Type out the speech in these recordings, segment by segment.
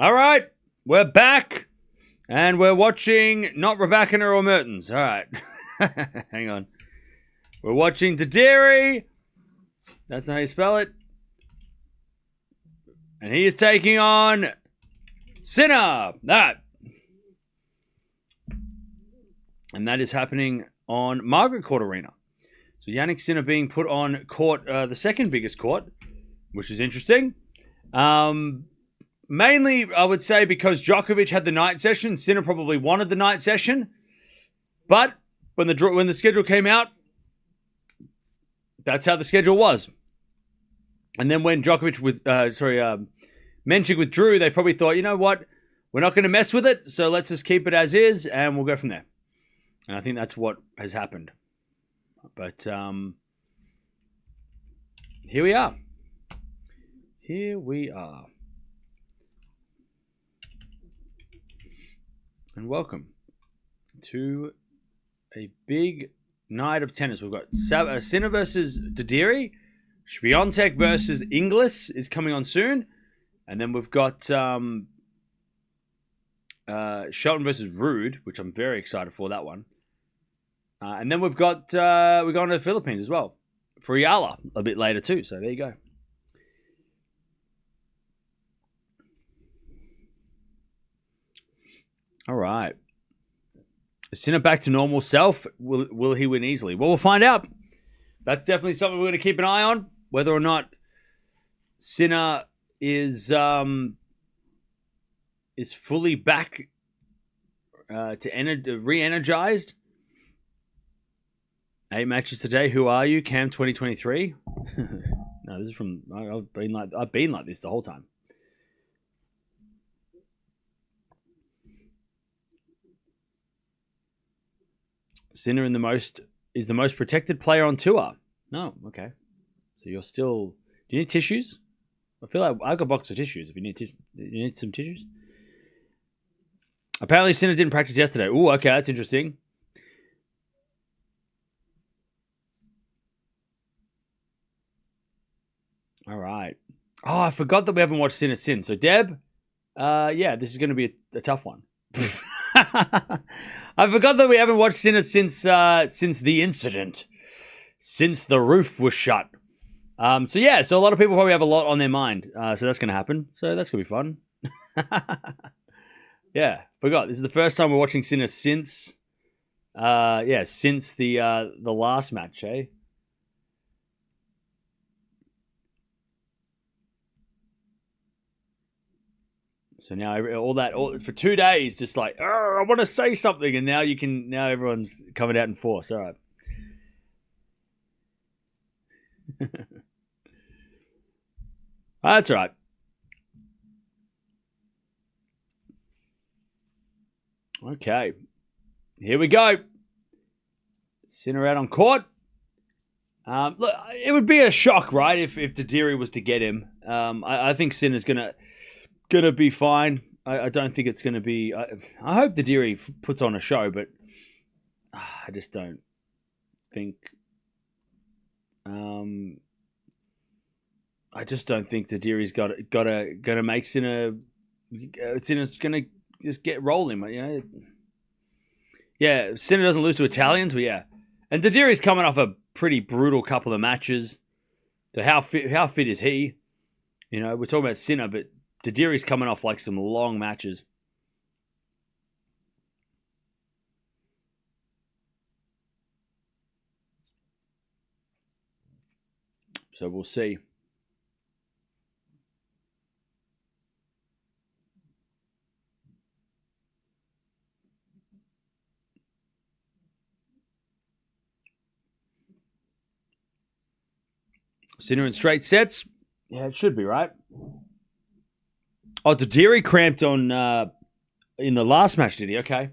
All right, we're back, and we're watching not Raducanu or Mertens. All right, hang on. We're watching Darderi. That's how you spell it. And he is taking on Sinner. That. And that is happening on Margaret Court Arena. So Jannik Sinner being put on court, the second biggest court, which is interesting. Mainly, I would say, because Djokovic had the night session, Sinner probably wanted the night session. But when the schedule came out, that's how the schedule was. And then when Djokovic Menchik withdrew, they probably thought, you know what, we're not going to mess with it, so let's just keep it as is, and we'll go from there. And I think that's what has happened. But here we are. Here we are. And welcome to a big night of tennis. We've got Sinner versus Darderi. Swiatek versus Inglis is coming on soon. And then we've got Shelton versus Rude, which I'm very excited for, that one. And then we're going to the Philippines as well for Eala a bit later too. So there you go. All right. Is Sinner back to normal self? Will he win easily? Well, we'll find out. That's definitely something we're going to keep an eye on. Whether or not Sinner is fully back to re-energized. 8 matches today. Who are you, Cam 2023? No, this is from. I've been like this the whole time. Sinner is the most protected player on tour. No, okay. So you're still. Do you need tissues? I feel like I've got a box of tissues. If you need some tissues. Apparently, Sinner didn't practice yesterday. Ooh, okay, that's interesting. All right. Oh, I forgot that we haven't watched Sinner since. So, Deb, yeah, this is going to be a tough one. I forgot that we haven't watched Sinner since the incident, since the roof was shut. So a lot of people probably have a lot on their mind. So that's going to happen. So that's going to be fun. Yeah, forgot. This is the first time we're watching Sinner since the last match, eh? So now for 2 days, just like, I want to say something, and now everyone's coming out in force. All right. That's all right. Okay. Here we go. Sinner out on court. Look, it would be a shock, right, if Darderi was to get him. I think Sinner's gonna be fine. I don't think it's gonna be. I hope Darderi puts on a show, but I just don't think. I just don't think Darderi's gonna make Sinner. Sinner's gonna just get rolling, you know. Yeah, Sinner doesn't lose to Italians, but yeah, and Darderi's coming off a pretty brutal couple of matches. So how fit is he? You know, we're talking about Sinner, but Darderi's coming off like some long matches. So we'll see. Sinner in straight sets. Yeah, it should be, right? Oh, Darderi cramped on in the last match, did he? Okay.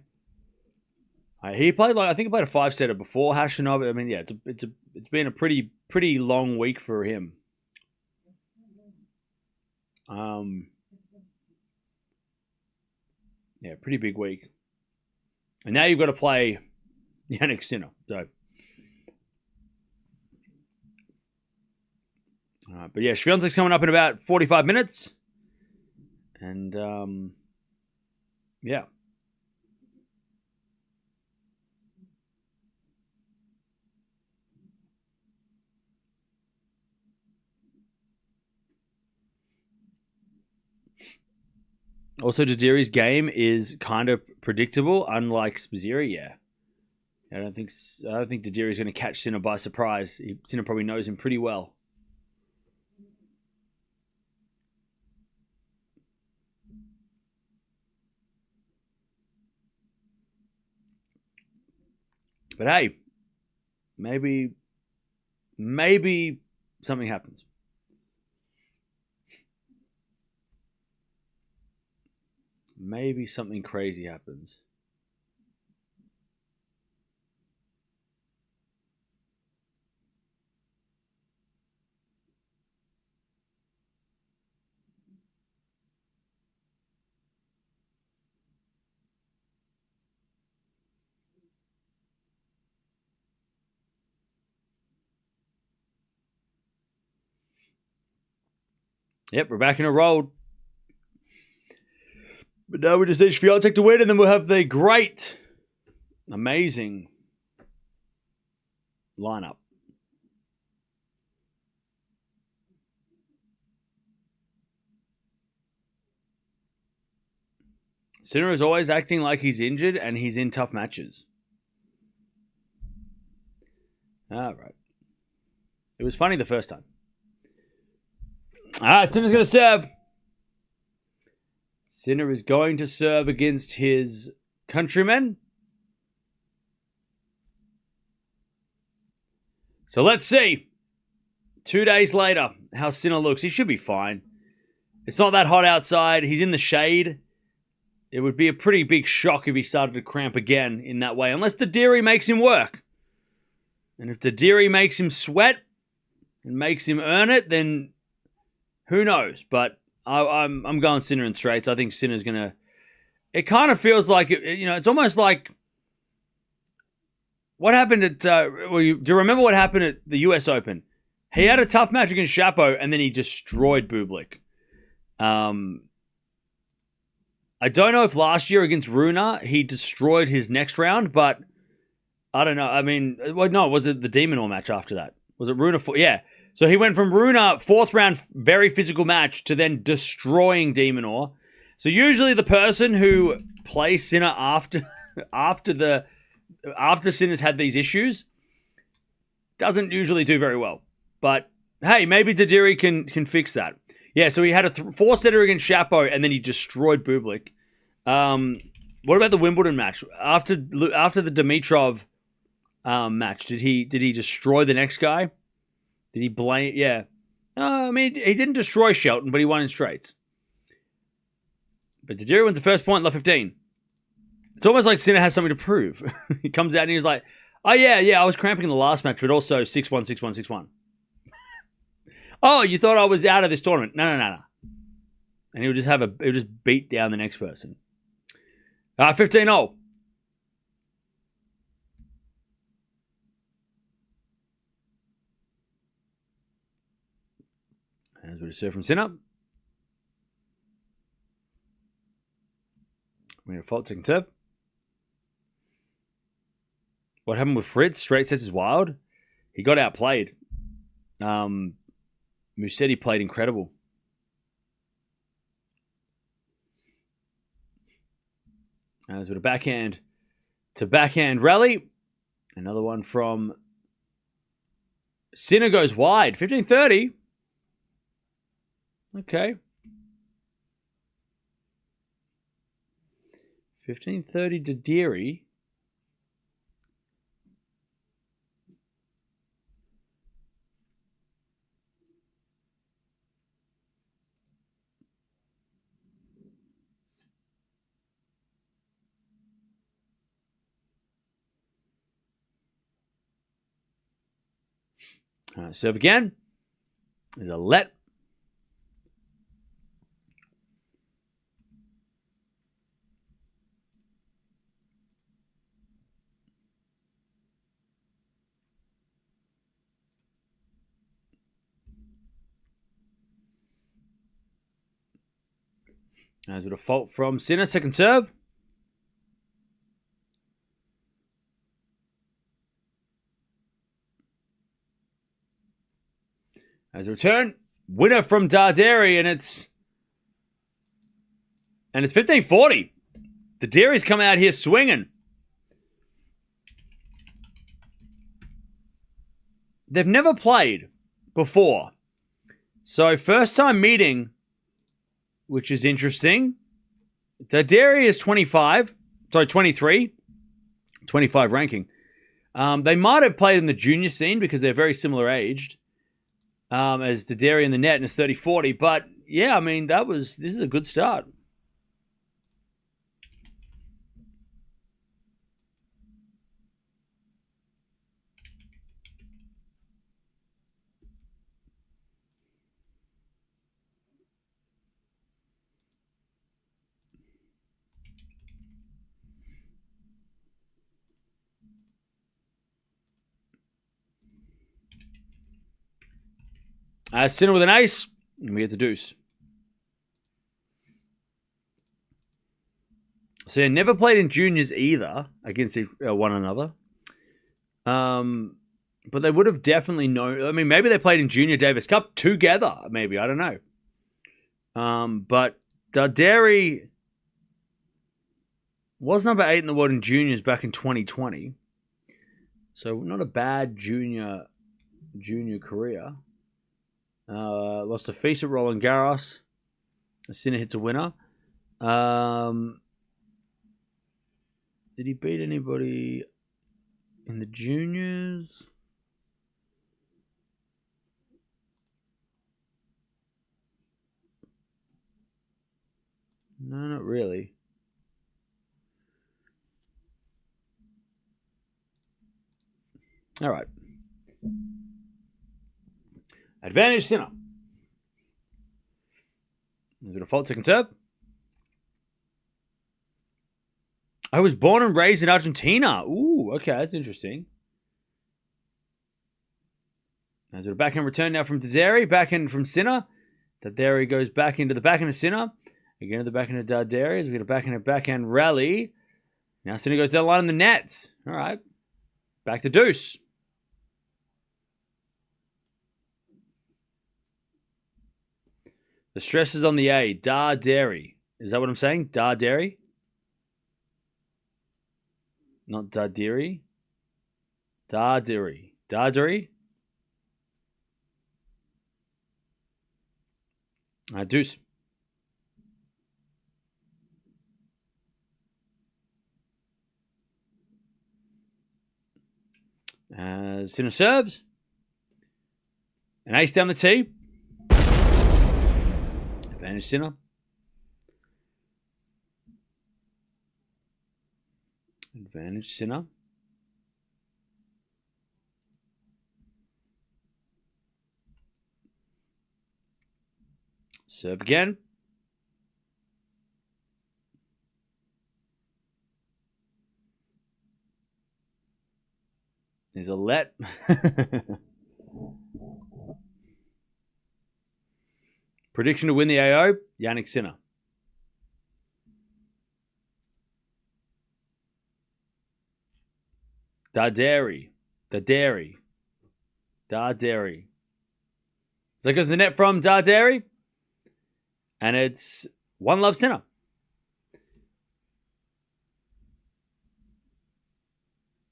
He played I think he played a 5-setter before Hashanov. I mean, yeah, it's been a pretty long week for him. Yeah, pretty big week. And now you've got to play Jannik Sinner. So. All right, but yeah, Swiatek's coming up in about 45 minutes. And, yeah. Also, Darderi's game is kind of predictable, unlike Spizzirri. Yeah, I don't think Darderi's going to catch Sinner by surprise. Sinner probably knows him pretty well. But hey, maybe something happens. Maybe something crazy happens. Yep, we're back in a roll. But now we just need Swiatek to win, and then we'll have the great, amazing lineup. Sinner is always acting like he's injured and he's in tough matches. All right. It was funny the first time. All right, Sinner's going to serve. Sinner is going to serve against his countrymen. So let's see. 2 days later, how Sinner looks. He should be fine. It's not that hot outside. He's in the shade. It would be a pretty big shock if he started to cramp again in that way, unless Darderi makes him work. And if Darderi makes him sweat and makes him earn it, then who knows? But I'm going Sinner in straights. I think Sinner's going to... It kind of feels like, it's almost like... What happened at... do you remember what happened at the US Open? He had a tough match against Shapo, and then he destroyed Bublik. I don't know if last year against Runa, he destroyed his next round, but I don't know. I mean, no, was it the Demonor match after that? Was it Runa? Yeah. So he went from Runa, fourth round, very physical match, to then destroying Demonor. So usually the person who plays Sinner after Sinner's had these issues doesn't usually do very well. But hey, maybe Darderi can fix that. Yeah, so he had a four-setter against Shapo, and then he destroyed Bublik. What about the Wimbledon match? After the Dimitrov match, did he destroy the next guy? Did he blame? Yeah. I mean, he didn't destroy Shelton, but he won in straights. But Darderi wins the first point, left 15. It's almost like Sinner has something to prove. He comes out and he's like, oh, yeah, I was cramping in the last match, but also 6-1, 6-1, 6-1. Oh, you thought I was out of this tournament? No. And he would just beat down the next person. 15-0. As we serve from Sinner. We have a fault second serve. What happened with Fritz? Straight sets is wild. He got outplayed. Musetti played incredible. As with a backhand to backhand rally. Another one from Sinner goes wide. 15-30. Okay. 15-30 Darderi. All right, serve again. There's a let. As with a fault from Sinner, second serve. As a return, winner from Darderi, and it's 15-40. Darderi's come out here swinging. They've never played before. So first time meeting, which is interesting. Darderi is 23. 25 ranking. They might have played in the junior scene because they're very similar aged. As Darderi in the net and is 30-40. But yeah, I mean, this is a good start. Sinner with an ace, and we get the deuce. So they never played in juniors either against one another. But they would have definitely known. I mean, maybe they played in Junior Davis Cup together. Maybe, I don't know. But Darderi was number 8 in the world in juniors back in 2020. So not a bad junior career. Lost a feast at Roland Garros. Sinner hits a winner. Did he beat anybody in the juniors? No, not really. All right. Advantage Sinner. Is it a fault second serve? I was born and raised in Argentina. Ooh, okay, that's interesting. Is it a backhand return now from Darderi? Backhand from Sinner. Darderi goes back into the backhand of Sinner. Again, at the backhand of Darderi. We get a backhand rally. Now Sinner goes down the line in the nets. All right. Back to deuce. The stress is on the A. Darderi. Is that what I'm saying? Darderi? Not Darderi. Darderi. Darderi? Deuce. Sinner serves. An ace down the tee. Advantage Sinner. Advantage Sinner. Serve again. There's a let. Prediction to win the AO, Jannik Sinner. Darderi. Darderi. Darderi. So that goes the net from Darderi. And it's 1-love Sinner.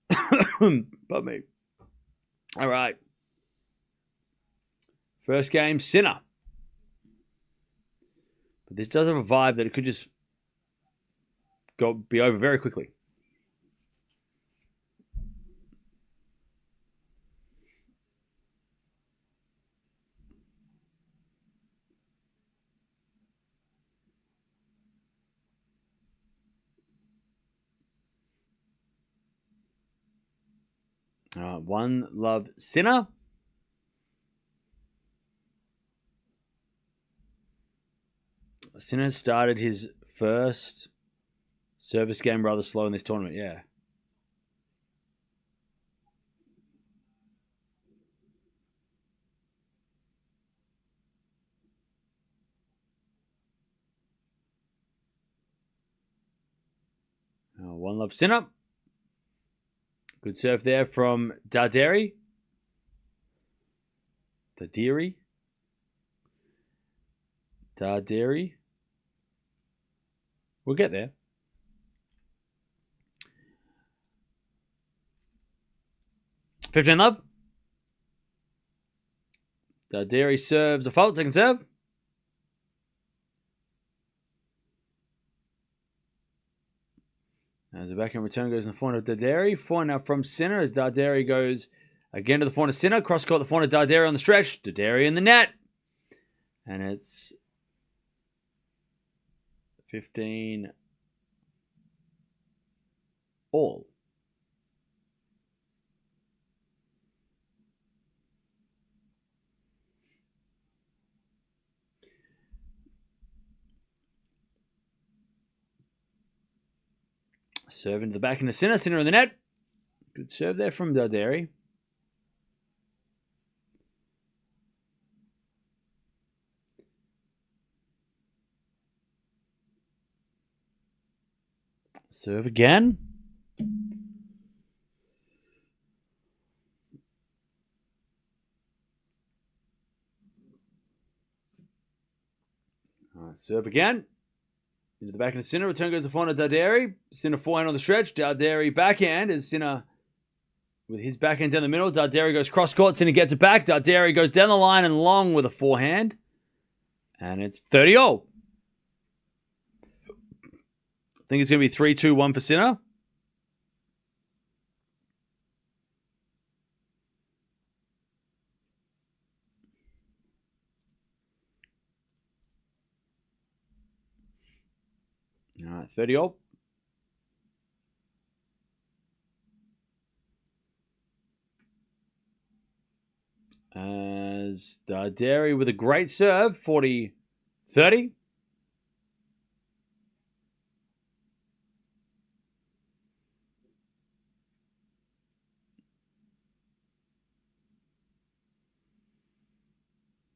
Pardon me. All right. First game, Sinner. But this does have a vibe that it could just be over very quickly. All right, 1-love Sinner. Sinner started his first service game rather slow in this tournament, yeah. One love Sinner. Good serve there from Darderi. Darderi. We'll get there. $15 love. Darderi serves a fault. Second serve. As the backhand return goes in the forehand of Darderi. Forehand now from Sinner as Darderi goes again to the forehand of Sinner. Cross court, the forehand of Darderi on the stretch. Darderi in the net. And it's 15 all. Serve into the back into Sinner. Sinner in the net. Good serve there from Darderi. Serve again. All right, serve again. Into the backhand of Sinner. Return goes to forehand of Darderi. Sinner forehand on the stretch. Darderi backhand as Sinner with his backhand down the middle. Darderi goes cross court. Sinner gets it back. Darderi goes down the line and long with a forehand. And it's 30 all. I think it's going to be 3-2-1 for Sinner. All right, 30 all. As Darderi with a great serve, 40-30.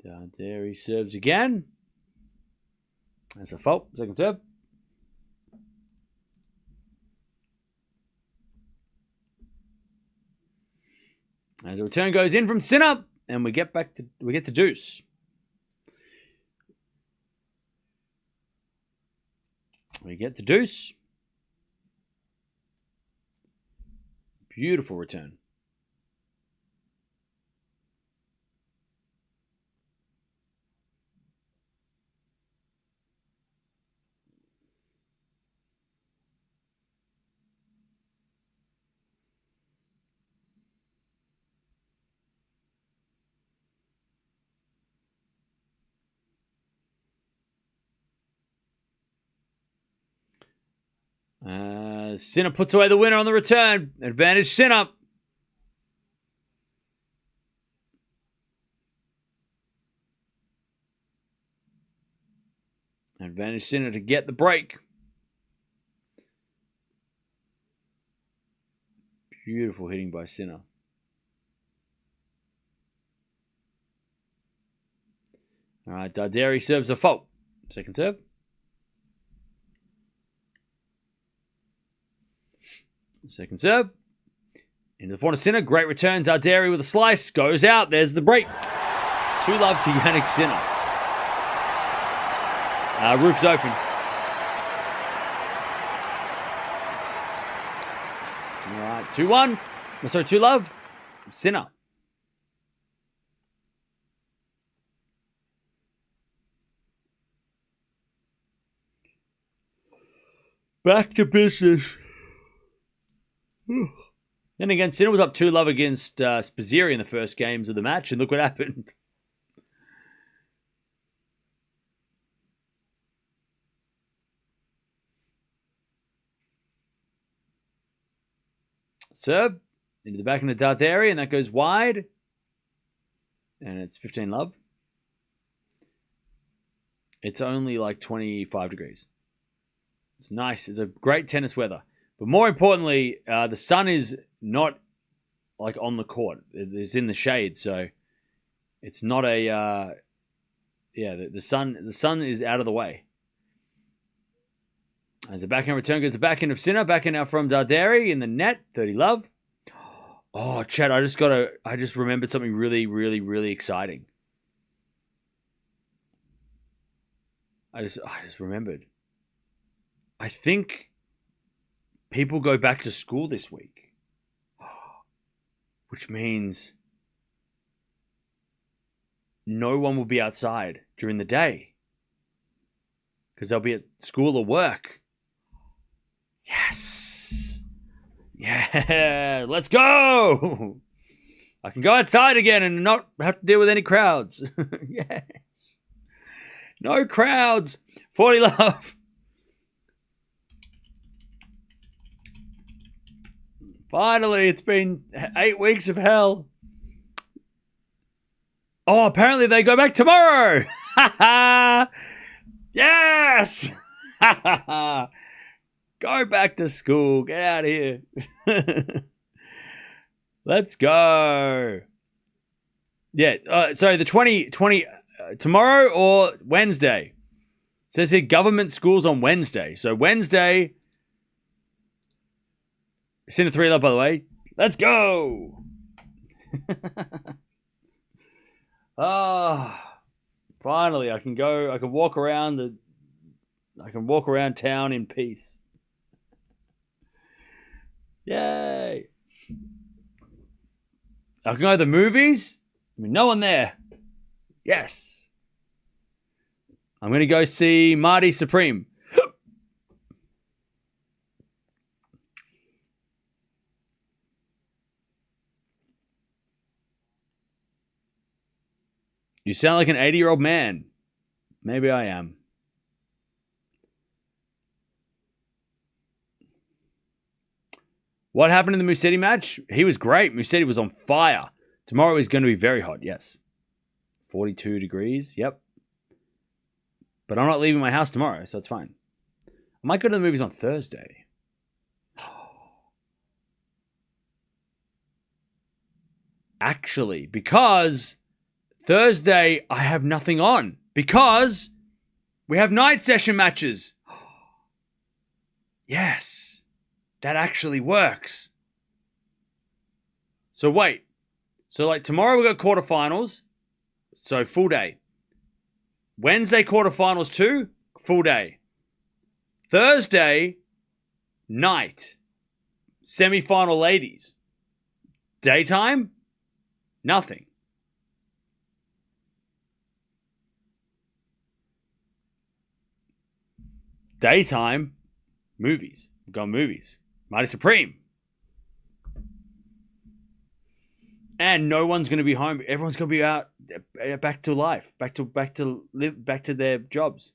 Darderi serves again. That's a fault. Second serve. As the return goes in from Sinner, and we get to deuce. We get to deuce. Beautiful return. Sinner puts away the winner on the return. Advantage Sinner. Advantage Sinner to get the break. Beautiful hitting by Sinner. All right, Darderi serves a fault. Second serve. Second serve. Into the forehand of Sinner. Great return. Darderi with a slice. Goes out. There's the break. 2-love to Jannik Sinner. Roof's open. All right. 2-1. Sorry, 2-love. Sinner. Back to business. Then again, Sinner was up 2-love against Spizzirri in the first games of the match, and look what happened. Serve into the back of the Darderi, and that goes wide. And it's 15-love. It's only like 25 degrees. It's nice. It's a great tennis weather. But more importantly, the sun is not like on the court. It's in the shade, so it's not a. The sun is out of the way. As the backhand return goes the backhand of Sinner. Backhand now from Darderi in the net. 30 love. Oh, Chad, I just remembered something really, really, really exciting. I just remembered. I think people go back to school this week. Which means no one will be outside during the day. Because they'll be at school or work. Yes. Yeah. Let's go. I can go outside again and not have to deal with any crowds. Yes. No crowds. 40 love. Finally, it's been 8 weeks of hell. Oh, apparently they go back tomorrow. Yes. Go back to school. Get out of here. Let's go. Yeah. So the 20 tomorrow or Wednesday. It says here government schools on Wednesday. So Wednesday. Sinner 3 love, by the way. Let's go. Finally, I can go. I can walk around town in peace. Yay! I can go to the movies. I mean, no one there. Yes. I'm going to go see Marty Supreme. You sound like an 80-year-old man. Maybe I am. What happened in the Musetti match? He was great. Musetti was on fire. Tomorrow is going to be very hot, yes. 42 degrees, yep. But I'm not leaving my house tomorrow, so it's fine. I might go to the movies on Thursday. Actually, because Thursday I have nothing on. Because we have night session matches. Yes. That actually works. So wait. So like tomorrow we got quarterfinals. So full day. Wednesday quarterfinals too. Full day. Thursday night. Semi-final ladies. Daytime. Nothing. Daytime. Movies. We've got movies. Mighty Supreme. And no one's going to be home. Everyone's going to be out, back to life, back to their jobs.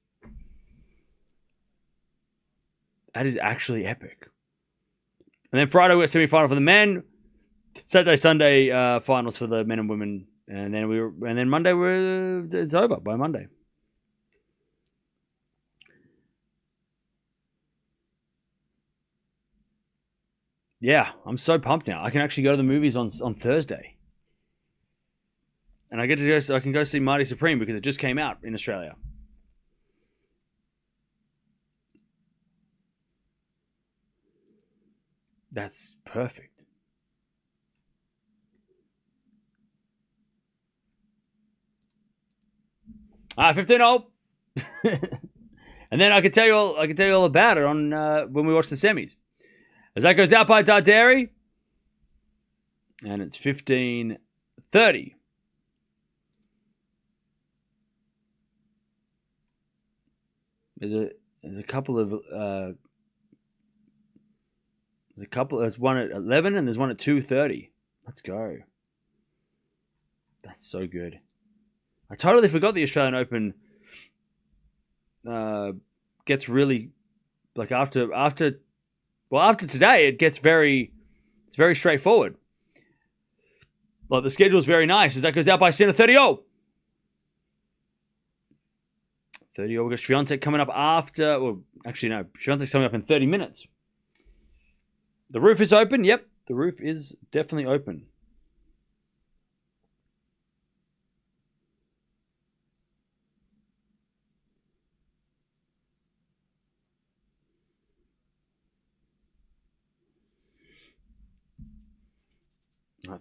That is actually epic. And then Friday we're semi-final for the men. Saturday, Sunday finals for the men and women, and then Monday it's over by Monday. Yeah, I'm so pumped now. I can actually go to the movies on Thursday. And I can go see Mighty Supreme because it just came out in Australia. That's perfect. Ah, 15-0. And then I can tell you all about it on when we watch the semis. As that goes out by Darderi. And it's 15-30. There's a couple of there's one at 11 and there's one at 2:30. Let's go. That's so good. I totally forgot the Australian Open gets really like after today it's very straightforward. Like the schedule is very nice as that goes out by Sinner 30-0. 30-0. We've got Swiatek coming up after. Well, actually no, Swiatek's coming up in 30 minutes. The roof is open. Yep, the roof is definitely open.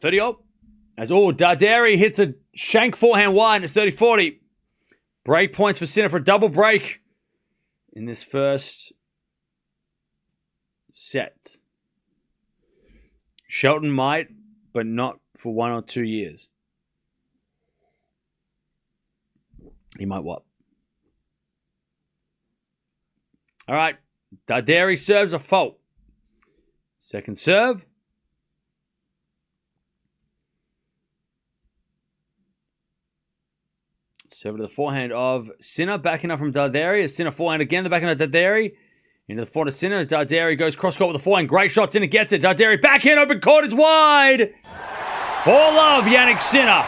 30 all. As Darderi hits a shank forehand wide and it's 30-40. Break points for Sinner for a double break in this first set. Shelton might, but not for 1 or 2 years. He might what? All right. Darderi serves a fault. Second serve. Serve to the forehand of Sinner. Backing up from Darderi. As Sinner forehand again. The backhand of Darderi. Into the forehand of Sinner as Darderi goes cross-court with the forehand. Great shot. Sinner gets it. Darderi backhand. Open court. It's wide. 4-love, Jannik Sinner.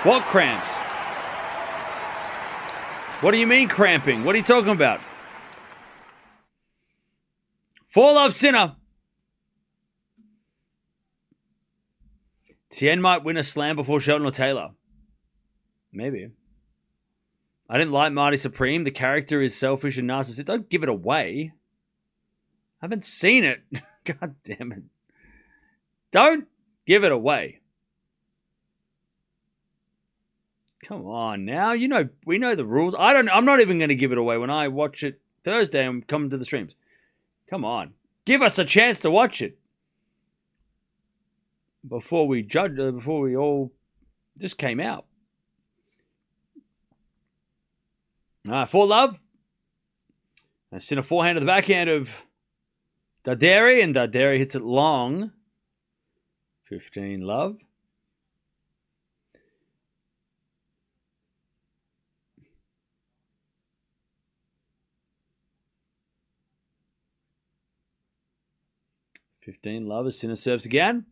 What cramps? What do you mean cramping? What are you talking about? 4-love, Sinner. Tien might win a slam before Shelton or Taylor. Maybe. I didn't like Marty Supreme. The character is selfish and narcissistic. Don't give it away. I haven't seen it. God damn it. Don't give it away. Come on now. You know, we know the rules. I'm not even going to give it away when I watch it Thursday and come to the streams. Come on. Give us a chance to watch it. Before we judge, before we all just came out. All right, 4-love. I send a forehand to the backhand of Darderi, and Darderi hits it long. 15-love. Love as Sinner serves again.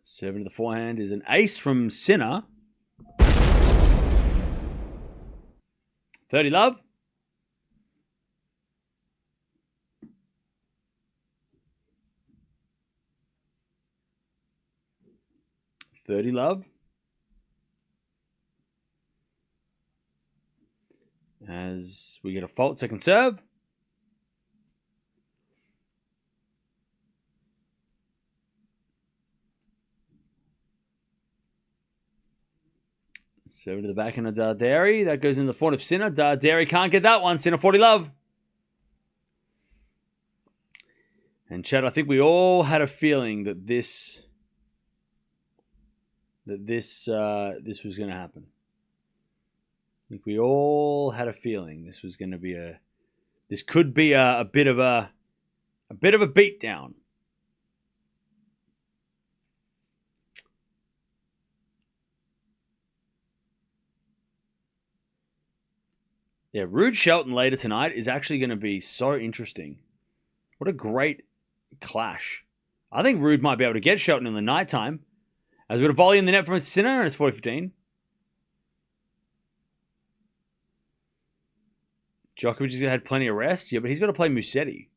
Serving to the forehand is an ace from Sinner. 30-love. Love. As we get a fault, second serve. Serve to the backhand of Darderi. That goes in the forehand of Sinner. Darderi can't get that one. Sinner 40-love. And Chad, I think we all had a feeling that this was going to happen. I think we all had a feeling this was going to be this could be a bit of a beatdown. Yeah, Rude Shelton later tonight is actually going to be so interesting. What a great clash. I think Rude might be able to get Shelton in the nighttime. As we've got a volley in the net from Sinner, and it's 40-15. Djokovic has had plenty of rest. Yeah, but he's got to play Musetti.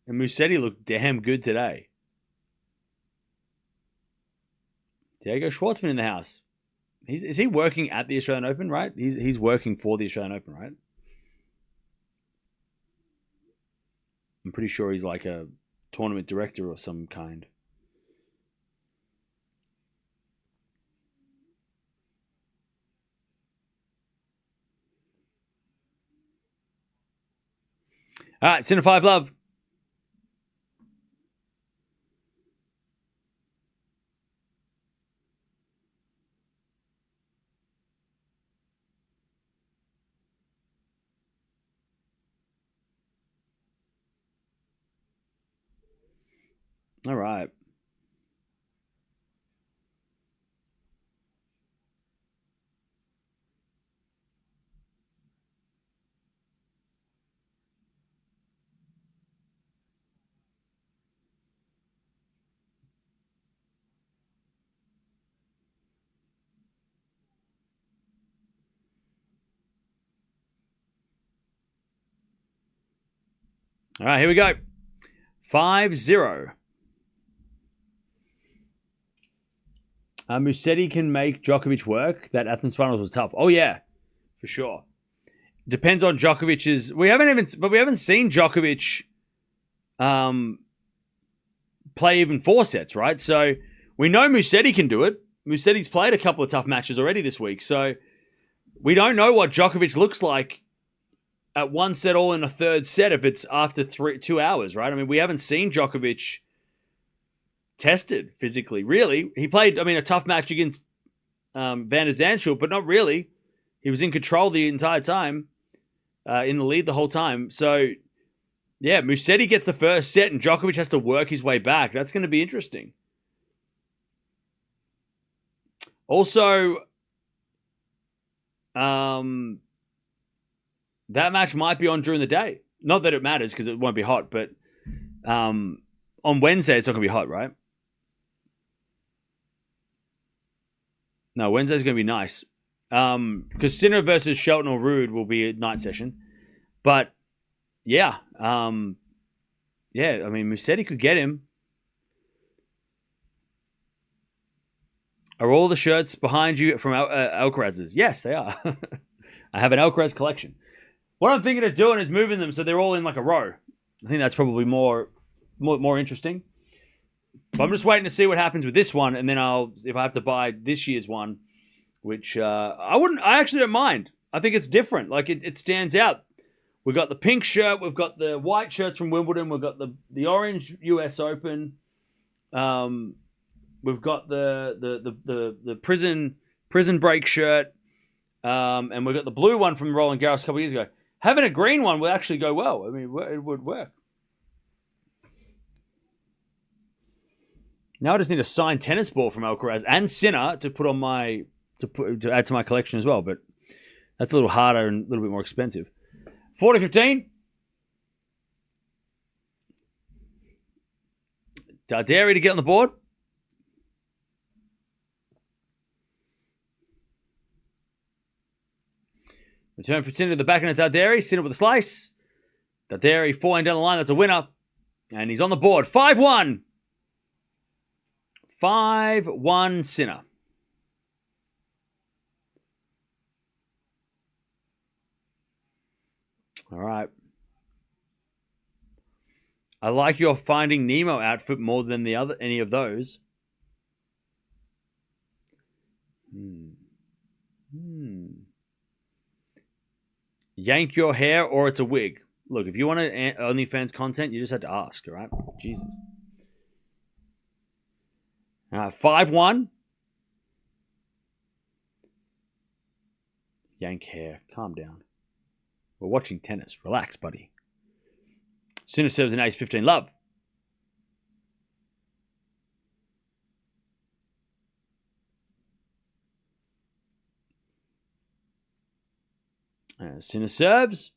And Musetti looked damn good today. Diego Schwartzman in the house. Is he working at the Australian Open, right? He's working for the Australian Open, right? I'm pretty sure he's like a tournament director or some kind. All right, Sinner 5-love. All right. All right, here we go. 5-0. Musetti can make Djokovic work. That Athens finals was tough. Oh yeah, for sure. Depends on Djokovic's. We haven't seen Djokovic play even 4 sets, right? So we know Musetti can do it. Musetti's played a couple of tough matches already this week, so we don't know what Djokovic looks like at 1 set all in a third set if it's after 2 hours, right? I mean, we haven't seen Djokovic tested physically, really. He played, a tough match against Van der Zandschulp, but not really. He was in control the entire time, in the lead the whole time. So, yeah, Musetti gets the first set and Djokovic has to work his way back. That's going to be interesting. Also, that match might be on during the day. Not that it matters because it won't be hot, but on Wednesday it's not going to be hot, right? No, Wednesday's going to be nice. Because Sinner versus Shelton or Rude will be a night session. But, yeah. Musetti could get him. Are all the shirts behind you from Alcaraz's? Yes, they are. I have an Alcaraz collection. What I'm thinking of doing is moving them so they're all in like a row. I think that's probably more interesting. But I'm just waiting to see what happens with this one, and then if I have to buy this year's one, which I actually don't mind. I think it's different. Like it stands out. We've got the pink shirt, we've got the white shirts from Wimbledon, we've got the orange US Open, we've got the prison break shirt, and we've got the blue one from Roland Garros a couple years ago. Having a green one would actually go well. I mean, it would work. Now I just need a signed tennis ball from Alcaraz and Sinner to put on to add to my collection as well, but that's a little harder and a little bit more expensive. 40-15. Darderi to get on the board. Return for Sinner to the backhand of Darderi. Sinner with a slice. Darderi 4 down the line. That's a winner. And he's on the board. 5-1. 5-1 Sinner. All right. I like your Finding Nemo outfit more than any of those. Yank your hair or it's a wig. Look, if you want OnlyFans content, you just have to ask, all right? Jesus. 5-1. Yank hair. Calm down. We're watching tennis. Relax, buddy. Sinner serves an ace 15 love. Sinner serves.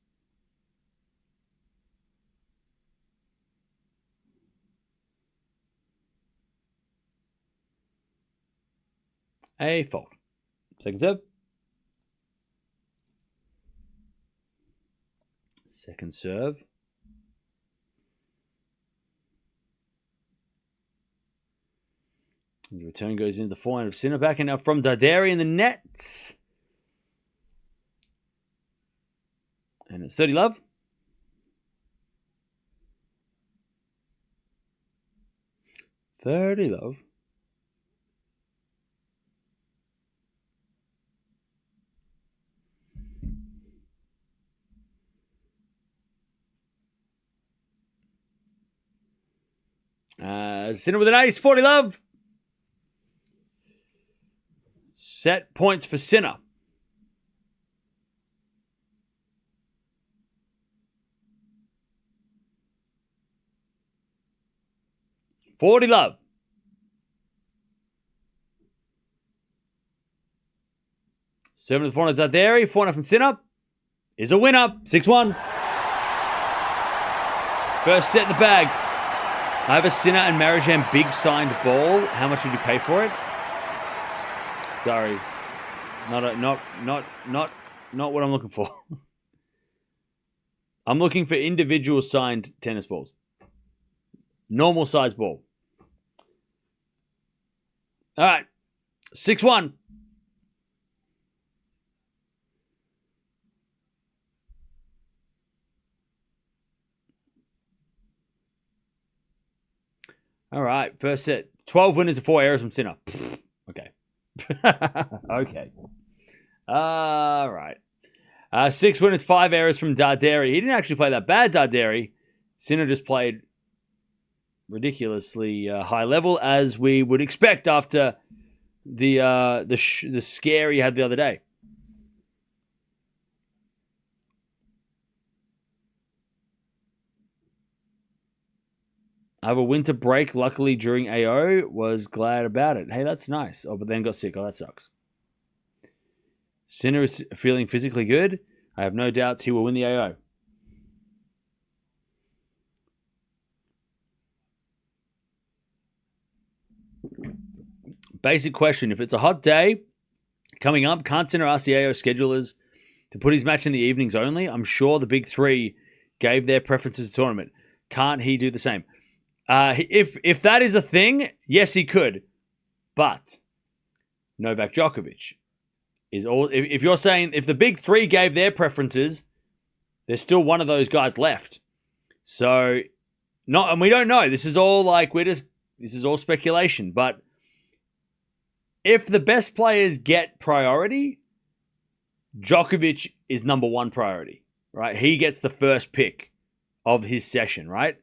A fault. Second serve. Second serve. The return goes into the forehand of Sinner. Back and now from Darderi in the net. And it's 30 love. Sinner with an ace, 40 love. Set points for Sinner. $40 love. Serving to the forehand of Darderi. Forehand from Sinner is a winner. 6-1. First set in the bag. I have a Sinner and Marijan big signed ball. How much would you pay for it? Sorry. Not what I'm looking for. I'm looking for individual signed tennis balls. Normal size ball. All right. 6-1. All right, first set. 12 winners and 4 errors from Sinner. Okay. Okay. All right. 6 winners, 5 errors from Darderi. He didn't actually play that bad, Darderi. Sinner just played ridiculously high level, as we would expect after the scare he had the other day. I have a winter break, luckily, during AO. Was glad about it. Hey, that's nice. Oh, but then got sick. Oh, that sucks. Sinner is feeling physically good. I have no doubts he will win the AO. Basic question. If it's a hot day coming up, can't Sinner ask the AO schedulers to put his match in the evenings only? I'm sure the big three gave their preferences to the tournament. Can't he do the same? If that is a thing, yes, he could. But Novak Djokovic is all. If you're saying if the big three gave their preferences, there's still one of those guys left. So, and we don't know. This is all this is all speculation. But if the best players get priority, Djokovic is number one priority, right? He gets the first pick of his session, right?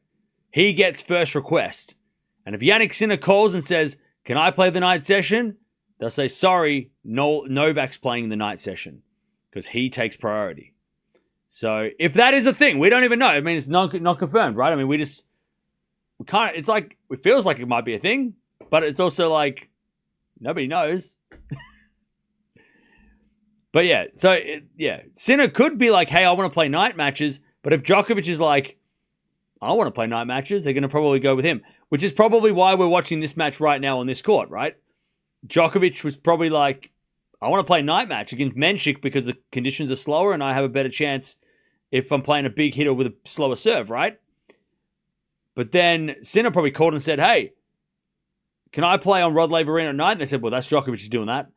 He gets first request. And if Jannik Sinner calls and says, can I play the night session? They'll say, sorry, Novak's playing the night session because he takes priority. So if that is a thing, we don't even know. I mean, it's not confirmed, right? I mean, we can't, it's like, it feels like it might be a thing, but it's also like, nobody knows. But yeah, Sinner could be like, hey, I want to play night matches. But if Djokovic is like, I want to play night matches, they're going to probably go with him, which is probably why we're watching this match right now on this court, right? Djokovic was probably like, I want to play night match against Menchik because the conditions are slower and I have a better chance if I'm playing a big hitter with a slower serve, right? But then Sinner probably called and said, hey, can I play on Rod Laver Arena at night? And they said, well, that's Djokovic is doing that.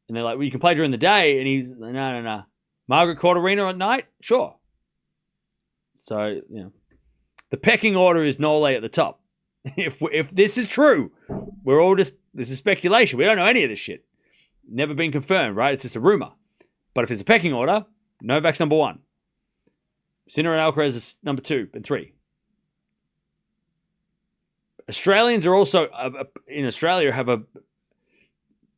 And they're like, well, you can play during the day. And he's like, no. Margaret Court Arena at night? Sure. So, the pecking order is Nole at the top. If this is true, this is speculation. We don't know any of this shit. Never been confirmed, right? It's just a rumor. But if it's a pecking order, Novak's number 1. Sinner and Alcaraz is number 2 and 3. Australians are also, in Australia,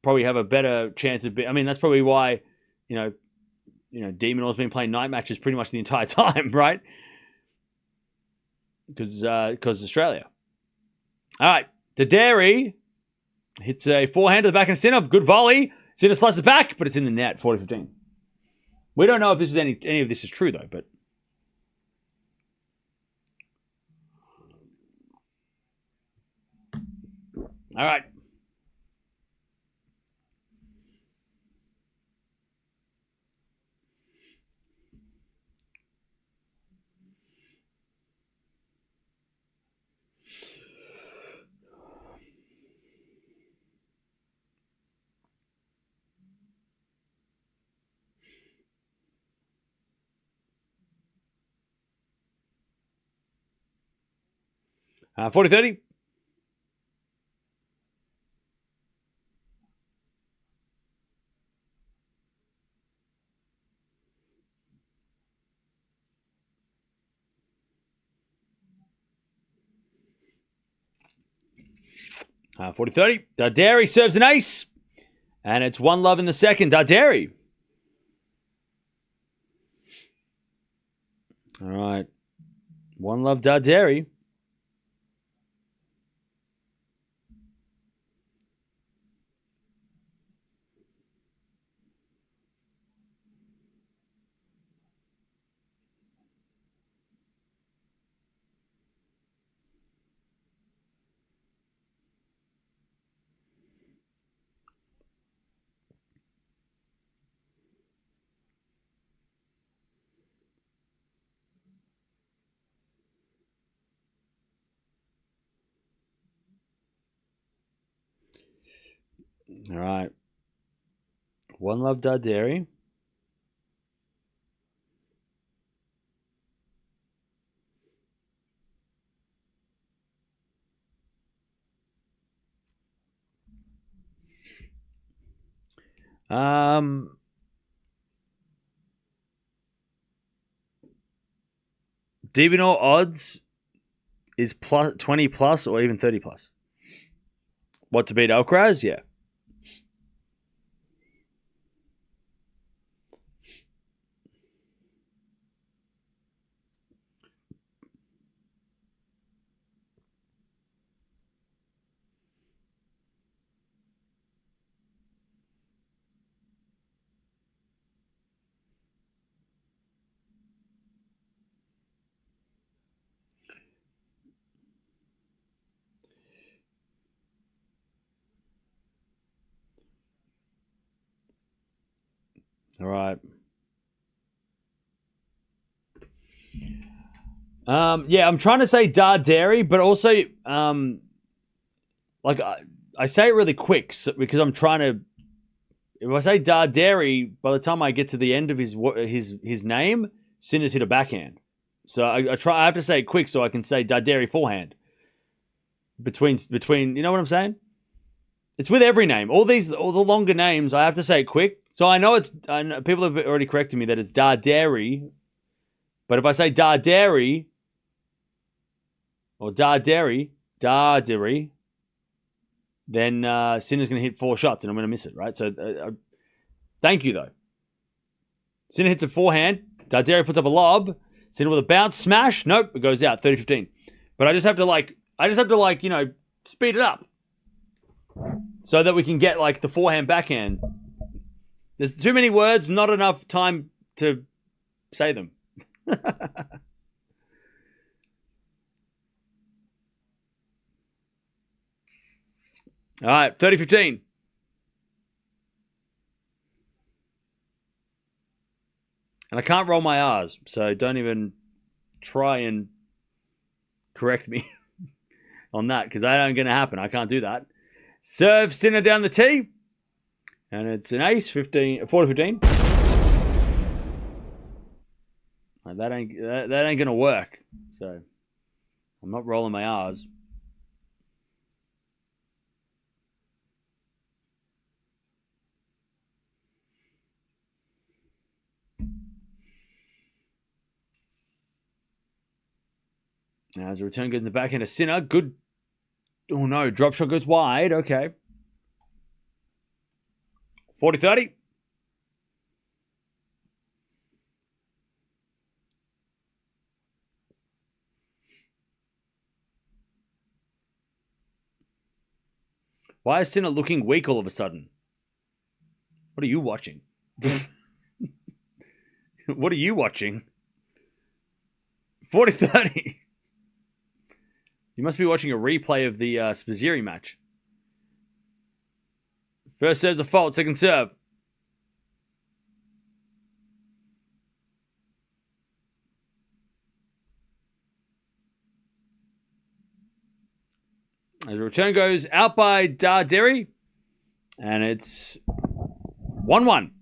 probably have a better chance of being, I mean, that's probably why, Demon's been playing night matches pretty much the entire time, right? Because Australia. All right. Darderi hits a forehand to the back of Sinner. Good volley. Sinner slices it back, but it's in the net. 40-15. We don't know if this is any of this is true, though, but. All right. Uh, 40-30. 40-30. Darderi serves an ace. And it's 1-love in the second. Darderi. All right. 1-love Darderi. All right. One Love Darderi. Dibino odds is plus 20 plus or even 30 plus. What, to beat Alcaraz? Yeah. All right. Yeah, I'm trying to say Darderi, but also like I say it really quick because I'm trying to. If I say Darderi, by the time I get to the end of his name, Sinner's hit a backhand. So I have to say it quick so I can say Darderi forehand. Between you know what I'm saying? It's with every name. All the longer names, I have to say it quick. So I know people have already corrected me that it's Darderi. But if I say Darderi or Darderi, then Sinner's going to hit 4 shots and I'm going to miss it, right? So thank you, though. Sinner hits a forehand. Darderi puts up a lob. Sinner with a bounce smash. Nope, it goes out 30-15. But I just have to speed it up so that we can get like the forehand backhand. There's too many words, not enough time to say them. All right, 30-15. And I can't roll my R's, so don't even try and correct me on that because that ain't going to happen. I can't do that. Serve Sinner down the tee. And it's an ace, 4-15. That ain't going to work. So I'm not rolling my R's. Now, as the return goes in the backhand of Sinner, good. Oh no, drop shot goes wide. Okay. 40-30. Why is Sinner looking weak all of a sudden? What are you watching? What are you watching? 40-30. You must be watching a replay of the Spizzirri match. First serve's a fault, second serve. As the return goes out by Darderi. And it's 1-1.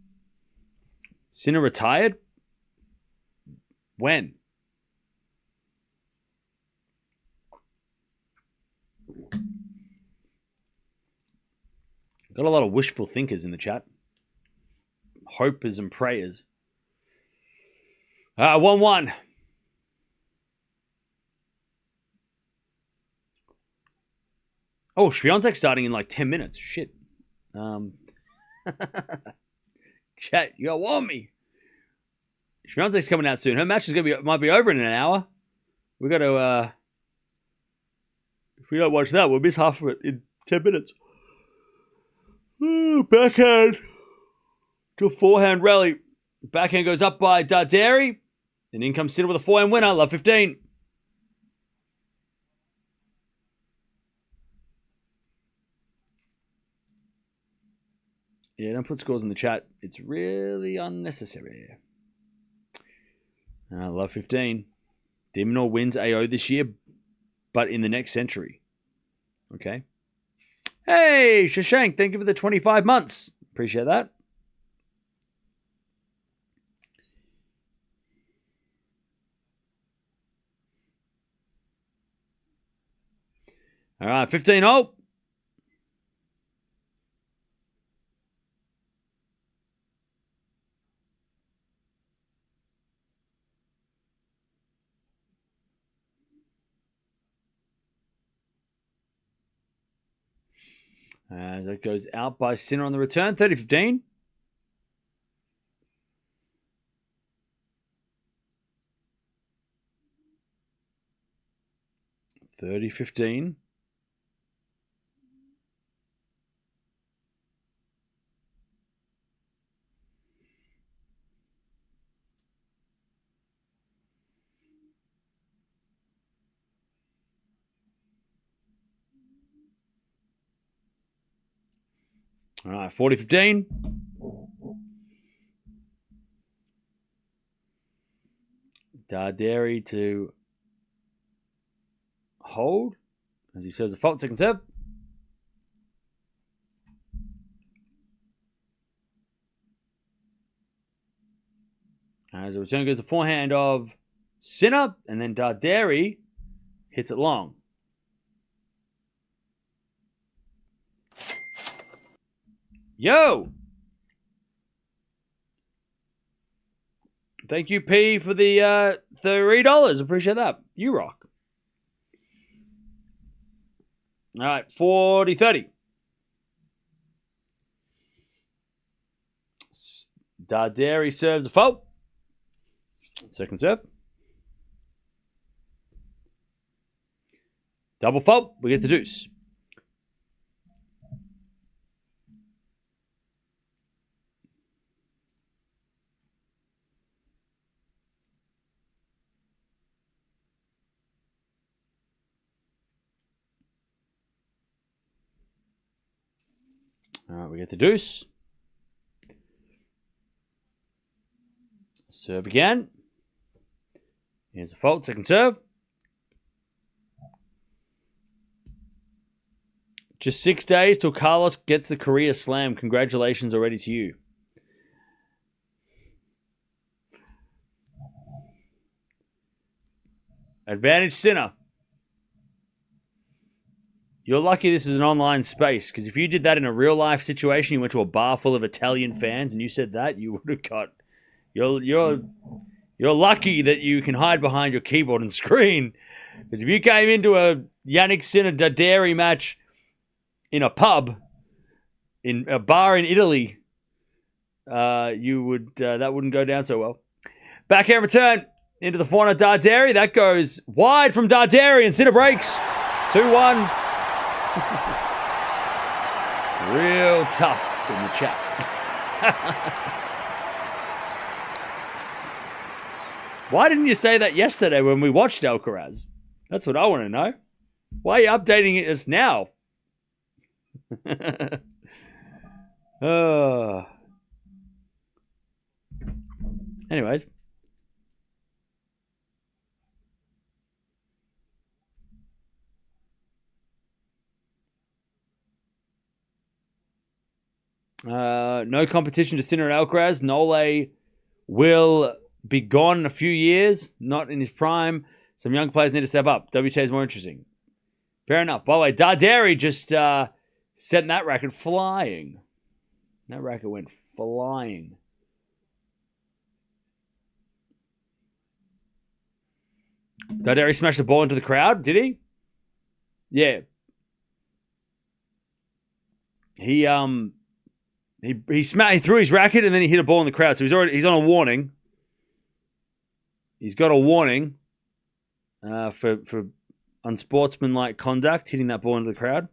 Sinner retired? When? Got a lot of wishful thinkers in the chat. Hopers and prayers. 1-1. Oh, Swiatek starting in like 10 minutes. Shit. Chat, you got to warn me. Swiatek's coming out soon. Her match might be over in an hour. We got to. If we don't watch that, we'll miss half of it in 10 minutes. Backhand to a forehand rally. Backhand goes up by Darderi. And in comes Sinner with a forehand winner. Love 15. Yeah, don't put scores in the chat. It's really unnecessary. Love 15. De Minaur wins AO this year, but in the next century. Okay. Hey, Shashank, thank you for the 25 months. Appreciate that. All right, 15 all. As that goes out by Sinner on the return, 30-15. $30-15. All right, 40-15. Darderi to hold as he serves a fault, second serve. As the return goes the forehand of Sinner, and then Darderi hits it long. Yo! Thank you, P, for the $3. Appreciate that. You rock. All right, 40-30. Darderi serves a fault. Second serve. Double fault. We get the deuce. All right, we get the deuce. Serve again. Here's a fault, second serve. Just 6 days till Carlos gets the career slam. Congratulations already to you. Advantage Sinner. You're lucky this is an online space, because if you did that in a real life situation, you went to a bar full of Italian fans and you said that, you would have got. You're lucky that you can hide behind your keyboard and screen. Because if you came into a Jannik Sinner Darderi match in a pub, in a bar in Italy, you would that wouldn't go down so well. Backhand return into the forehand Darderi. That goes wide from Darderi and Sinner breaks. 2-1. Real tough in the chat. Why didn't you say that yesterday when we watched Alcaraz? That's what I want to know. Why are you updating us now? Anyways. No competition to Sinner and Alcaraz. Nole will be gone in a few years, not in his prime. Some young players need to step up. WTA is more interesting. Fair enough. By the way, Darderi just sent that racket flying. That racket went flying. Darderi smashed the ball into the crowd, did he? Yeah. He threw his racket and then he hit a ball in the crowd. So he's on a warning. He's got a warning for unsportsmanlike conduct, hitting that ball into the crowd.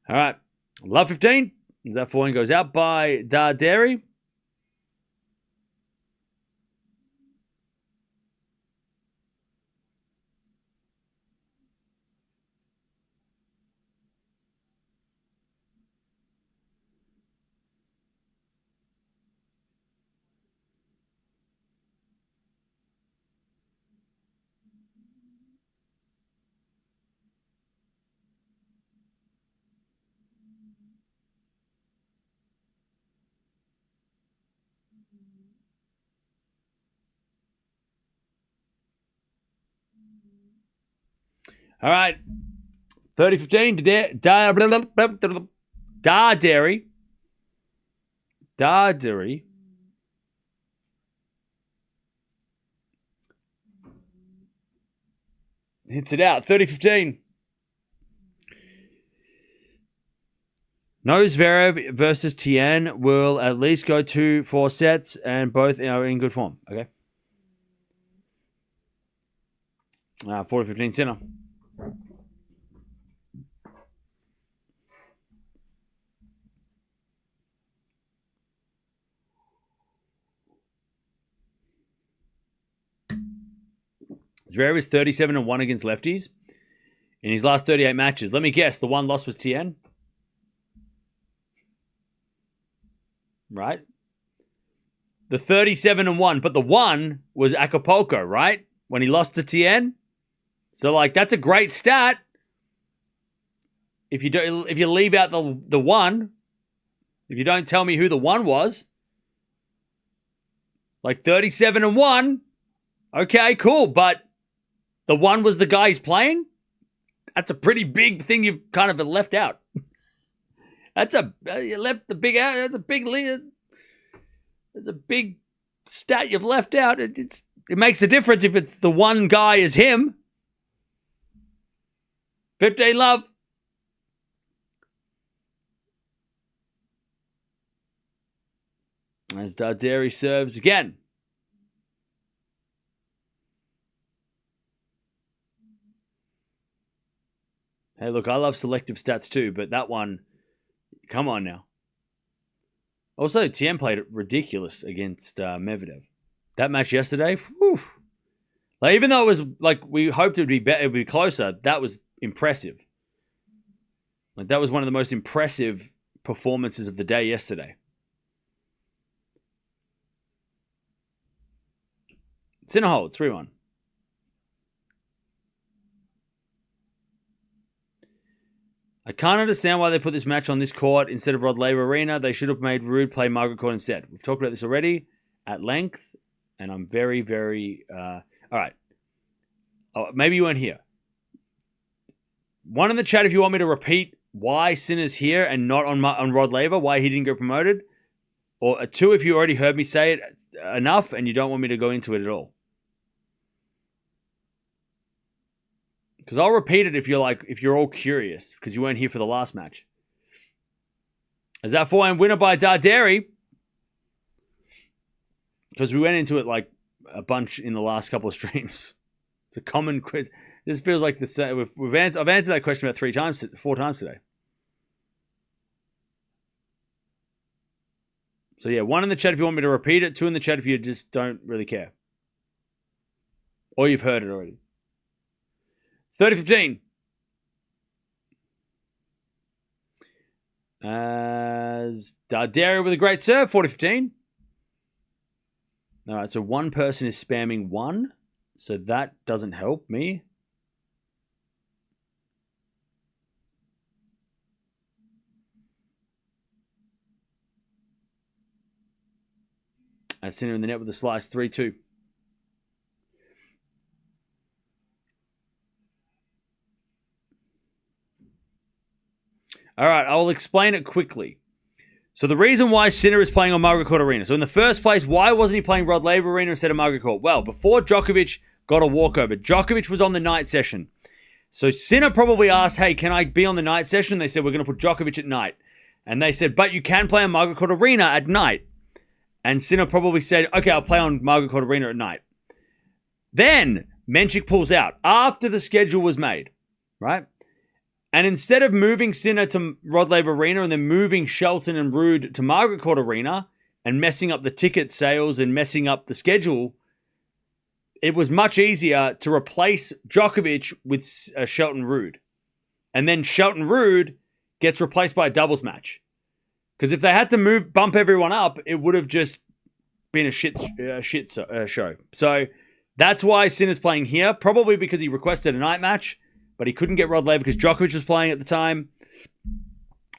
All right. Love 15. That foreign goes out by Darderi. All right. 30-15. Darderi. Hits it out. 30-15. No Zverev versus Tien will at least go 2-4 sets, and both are in good form. Okay. 40-15 Sinner. Zverev is 37-1 against lefties in his last 38 matches. Let me guess, the one loss was Tien? Right? The 37-1, but the one was Acapulco, right? When he lost to Tien. So, like, that's a great stat. If you leave out the one, if you don't tell me who the one was, like 37-1, okay, cool, but the one was the guy he's playing? That's a pretty big thing you've kind of left out. You left the big out. That's a big stat you've left out. It makes a difference if it's the one guy is him. 15 love. As Darderi serves again. Hey, look, I love selective stats too, but that one, come on now. Also, Tien played ridiculous against Medvedev. That match yesterday, whew. Like, even though it was like we hoped it would be better, it would be closer, that was impressive. Like, that was one of the most impressive performances of the day yesterday. Sinner holds, 3-1. I can't understand why they put this match on this court instead of Rod Laver Arena. They should have made Ruud play Margaret Court instead. We've talked about this already at length, and I'm very, very... all right. Oh, maybe you weren't here. One in the chat if you want me to repeat why Sinner's here and not on Rod Laver, why he didn't get promoted. Or two, if you already heard me say it enough and you don't want me to go into it at all. Because I'll repeat it if you're all curious, because you weren't here for the last match. Is that forehand winner by Darderi? Because we went into it like a bunch in the last couple of streams. It's a common quiz. This feels like the same. I've answered that question about 4 times today. So yeah, 1 in the chat if you want me to repeat it. 2 in the chat if you just don't really care. Or you've heard it already. 30-15. As Darderi with a great serve, 40-15. All right, so one person is spamming 1, so that doesn't help me. As Sinner in the net with a slice, 3-2. All right, I'll explain it quickly. So the reason why Sinner is playing on Margaret Court Arena. So in the first place, why wasn't he playing Rod Laver Arena instead of Margaret Court? Well, before Djokovic got a walkover, Djokovic was on the night session. So Sinner probably asked, hey, can I be on the night session? They said, we're going to put Djokovic at night. And they said, but you can play on Margaret Court Arena at night. And Sinner probably said, okay, I'll play on Margaret Court Arena at night. Then Menchik pulls out after the schedule was made, right? And instead of moving Sinner to Rod Laver Arena and then moving Shelton and Ruud to Margaret Court Arena and messing up the ticket sales and messing up the schedule, it was much easier to replace Djokovic with Shelton Ruud. And then Shelton Ruud gets replaced by a doubles match. Because if they had to bump everyone up, it would have just been a shit show. So that's why Sinner's playing here. Probably because he requested a night match, but he couldn't get Rod Laver because Djokovic was playing at the time.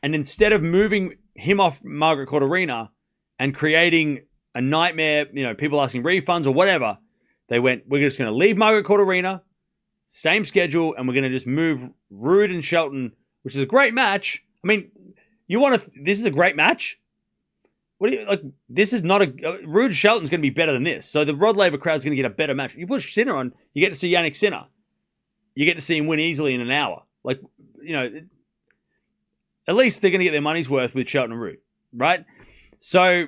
And instead of moving him off Margaret Court Arena and creating a nightmare, people asking refunds or whatever, they went, we're just going to leave Margaret Court Arena, same schedule, and we're going to just move Ruud and Shelton, which is a great match. I mean, this is a great match. What do you like? This is not Ruud Shelton's going to be better than this. So the Rod Laver crowd's going to get a better match. You push Sinner on, you get to see Jannik Sinner. You get to see him win easily in an hour. At least they're going to get their money's worth with Shelton and Ruud, right? So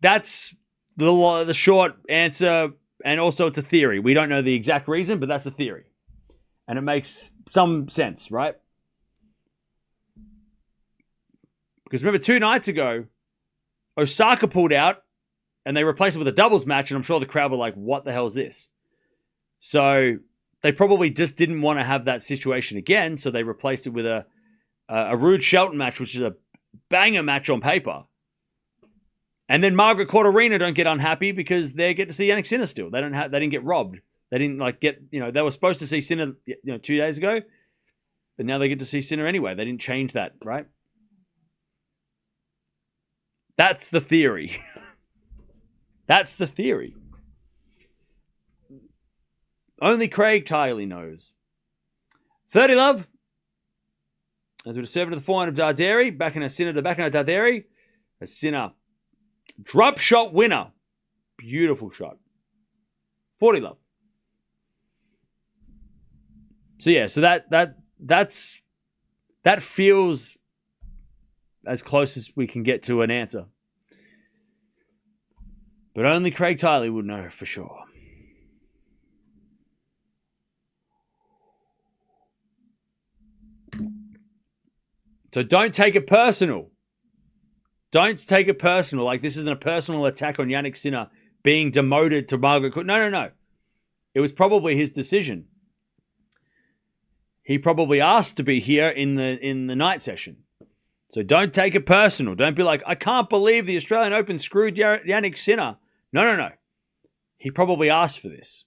that's the short answer, and also it's a theory. We don't know the exact reason, but that's a theory. And it makes some sense, right? Because remember, 2 nights ago, Osaka pulled out and they replaced it with a doubles match, and I'm sure the crowd were like, what the hell is this? So they probably just didn't want to have that situation again, so they replaced it with a Ruud Shelton match, which is a banger match on paper. And then Margaret Court Arena don't get unhappy because they get to see Jannik Sinner still. They didn't get robbed. They didn't they were supposed to see Sinner 2 days ago, but now they get to see Sinner anyway. They didn't change that, right? That's the theory. That's the theory. Only Craig Tiley knows. 30 love. As we serve to the forehand of Darderi. Backing a Sinner to the backhand of Darderi. A Sinner. Drop shot winner. Beautiful shot. 40 love. So yeah, so that feels as close as we can get to an answer. But only Craig Tiley would know for sure. So don't take it personal. Don't take it personal. Like this isn't a personal attack on Jannik Sinner being demoted to Margaret Court. No. It was probably his decision. He probably asked to be here in the night session. So don't take it personal. Don't be like, I can't believe the Australian Open screwed Jannik Sinner. No. He probably asked for this.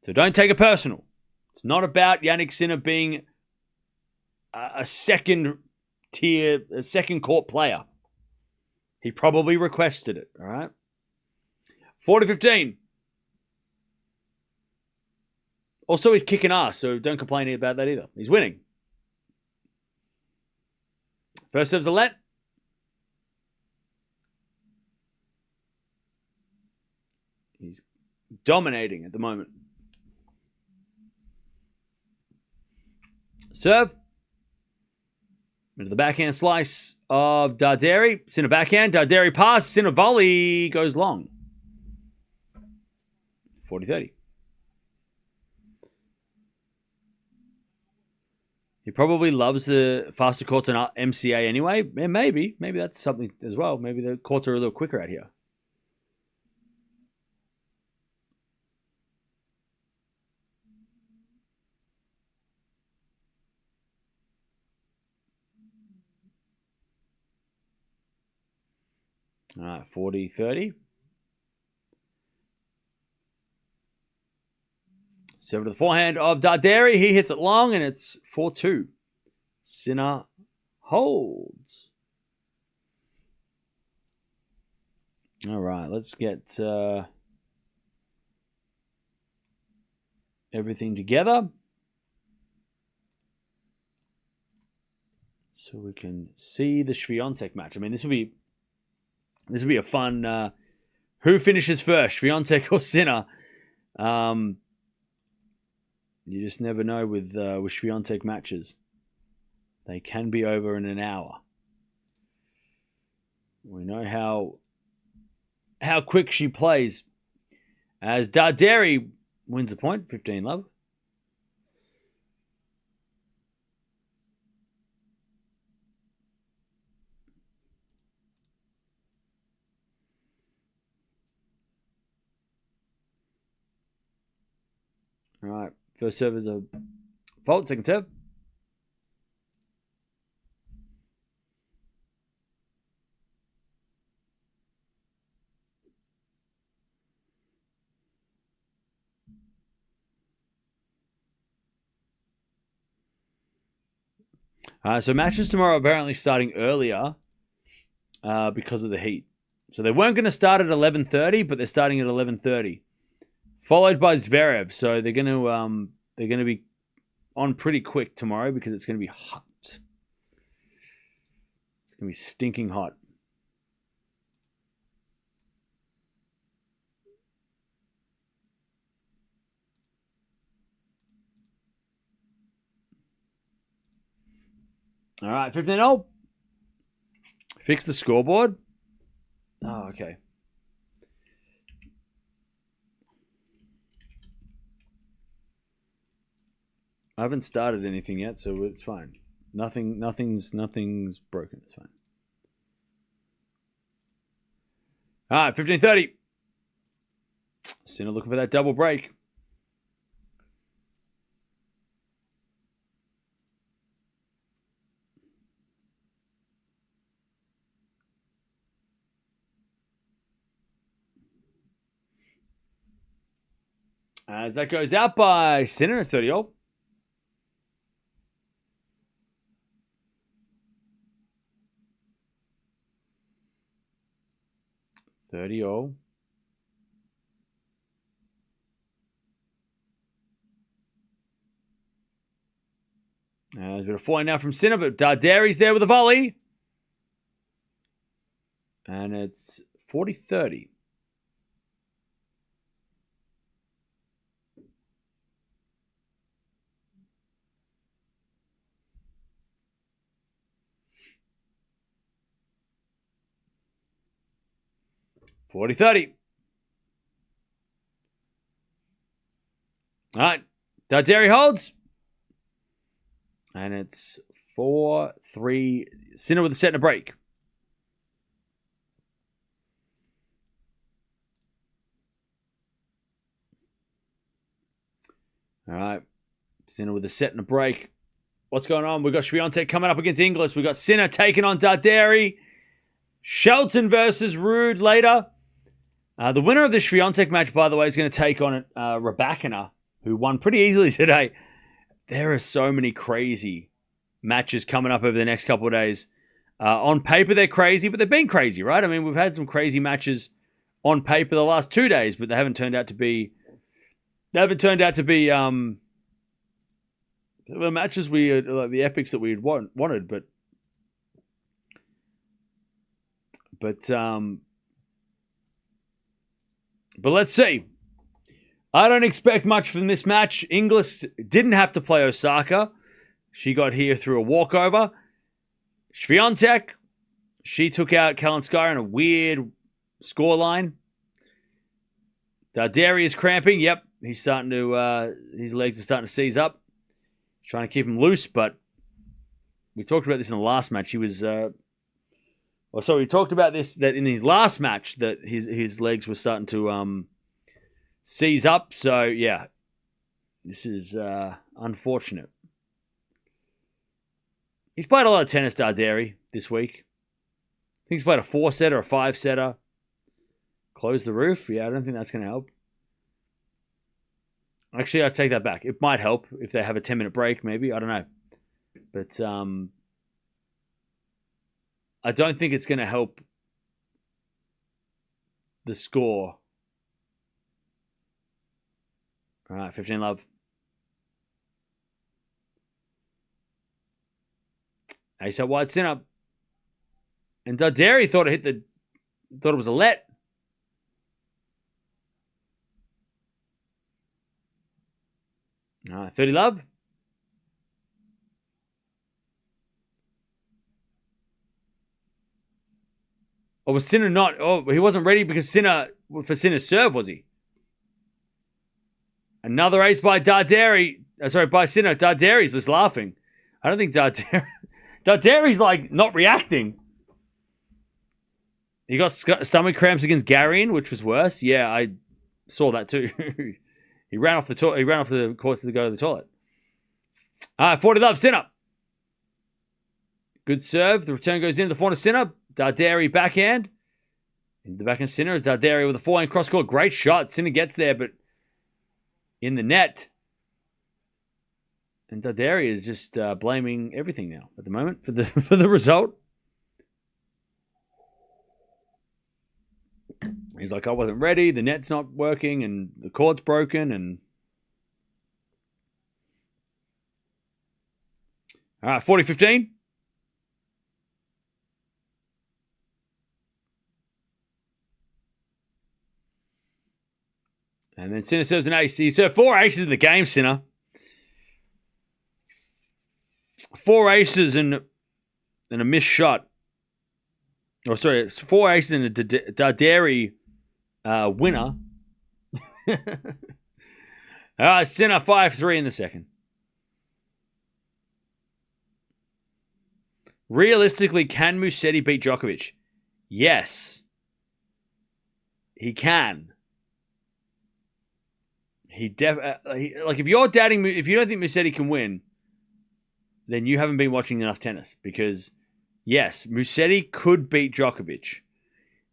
So don't take it personal. It's not about Jannik Sinner being a second tier, a second court player. He probably requested it, all right? 40-15. Also, he's kicking ass, so don't complain about that either. He's winning. First serve's a let. He's dominating at the moment. Serve. Into the backhand slice of Darderi. Sinner backhand. Darderi pass. Sinner volley goes long. 40-30. He probably loves the faster courts in MCA anyway. Maybe that's something as well. Maybe the courts are a little quicker out here. All right, 40-30. Serve to the forehand of Darderi. He hits it long, and it's 4-2. Sinner holds. All right, let's get everything together so we can see the Swiatek match. I mean, this will be a fun. Who finishes first, Swiatek or Sinner? You just never know with Swiatek matches. They can be over in an hour. We know how quick she plays. As Darderi wins the point, 15 love. First serve is a fault. Second serve. So matches tomorrow are apparently starting earlier because of the heat. So they weren't going to start at 11:30, but they're starting at 11:30, followed by Zverev. So they're going to be on pretty quick tomorrow because it's going to be hot. It's going to be stinking hot. All right, 15-0. Fix the scoreboard. Oh, okay. I haven't started anything yet, so it's fine. Nothing's broken. It's fine. All right, 15:30. Sinner looking for that double break. As that goes out by Sinner, it's 30-0. There's a bit of flying now from Sinner, but Darderi's there with a volley. And it's 40-30. All right. Darderi holds. And it's 4-3. Sinner with a set and a break. All right. Sinner with a set and a break. What's going on? We've got Swiatek coming up against Inglis. We've got Sinner taking on Darderi. Shelton versus Rude later. The winner of the Swiatek match, by the way, is going to take on Raducanu, who won pretty easily today. There are so many crazy matches coming up over the next couple of days. On paper, they're crazy, but they've been crazy, right? I mean, we've had some crazy matches on paper the last 2 days, but they haven't turned out to be. They haven't turned out to be the matches like the epics that we had wanted, but let's see. I don't expect much from this match. Inglis didn't have to play Osaka. She got here through a walkover. Swiatek, she took out Kalinskaya in a weird scoreline. Darderi is cramping. Yep, he's starting to. His legs are starting to seize up. Trying to keep him loose, but we talked about this in the last match. He was. We talked about this that in his last match that his legs were starting to seize up. So yeah, this is unfortunate. He's played a lot of tennis, Darderi, this week. I think he's played a 4-setter, a 5-setter. Close the roof. Yeah, I don't think that's going to help. Actually, I'll take that back. It might help if they have a 10-minute break, maybe. I don't know. But I don't think it's going to help the score. All right, 15-love. Ace out wide, Sinner. And Darderi thought it was a let. All right, 30-love. Or was Sinner not? Oh, he wasn't ready because for Sinner's serve, was he? Another ace by Darderi. By Sinner. Darderi's just laughing. I don't think Darderi's like not reacting. He got stomach cramps against Garian, which was worse. Yeah, I saw that too. He ran off the court to go to the toilet. 40 love, Sinner. Good serve. The return goes into the forehand of Sinner. Darderi backhand. Into the backhand Sinner is Darderi with a forehand cross court. Great shot. Sinner gets there, but in the net. And Darderi is just blaming everything now at the moment for the result. He's like, I wasn't ready. The net's not working, and the court's broken. And all right, 40-15. And then Sinner serves an ace. He served 4 aces in the game, Sinner. 4 aces and a missed shot. Oh, sorry, it's 4 aces and a Darderi winner. All right, Sinner 5-3 in the second. Realistically, can Musetti beat Djokovic? Yes. He can. Like if you're doubting, if you don't think Musetti can win, then you haven't been watching enough tennis. Because yes, Musetti could beat Djokovic.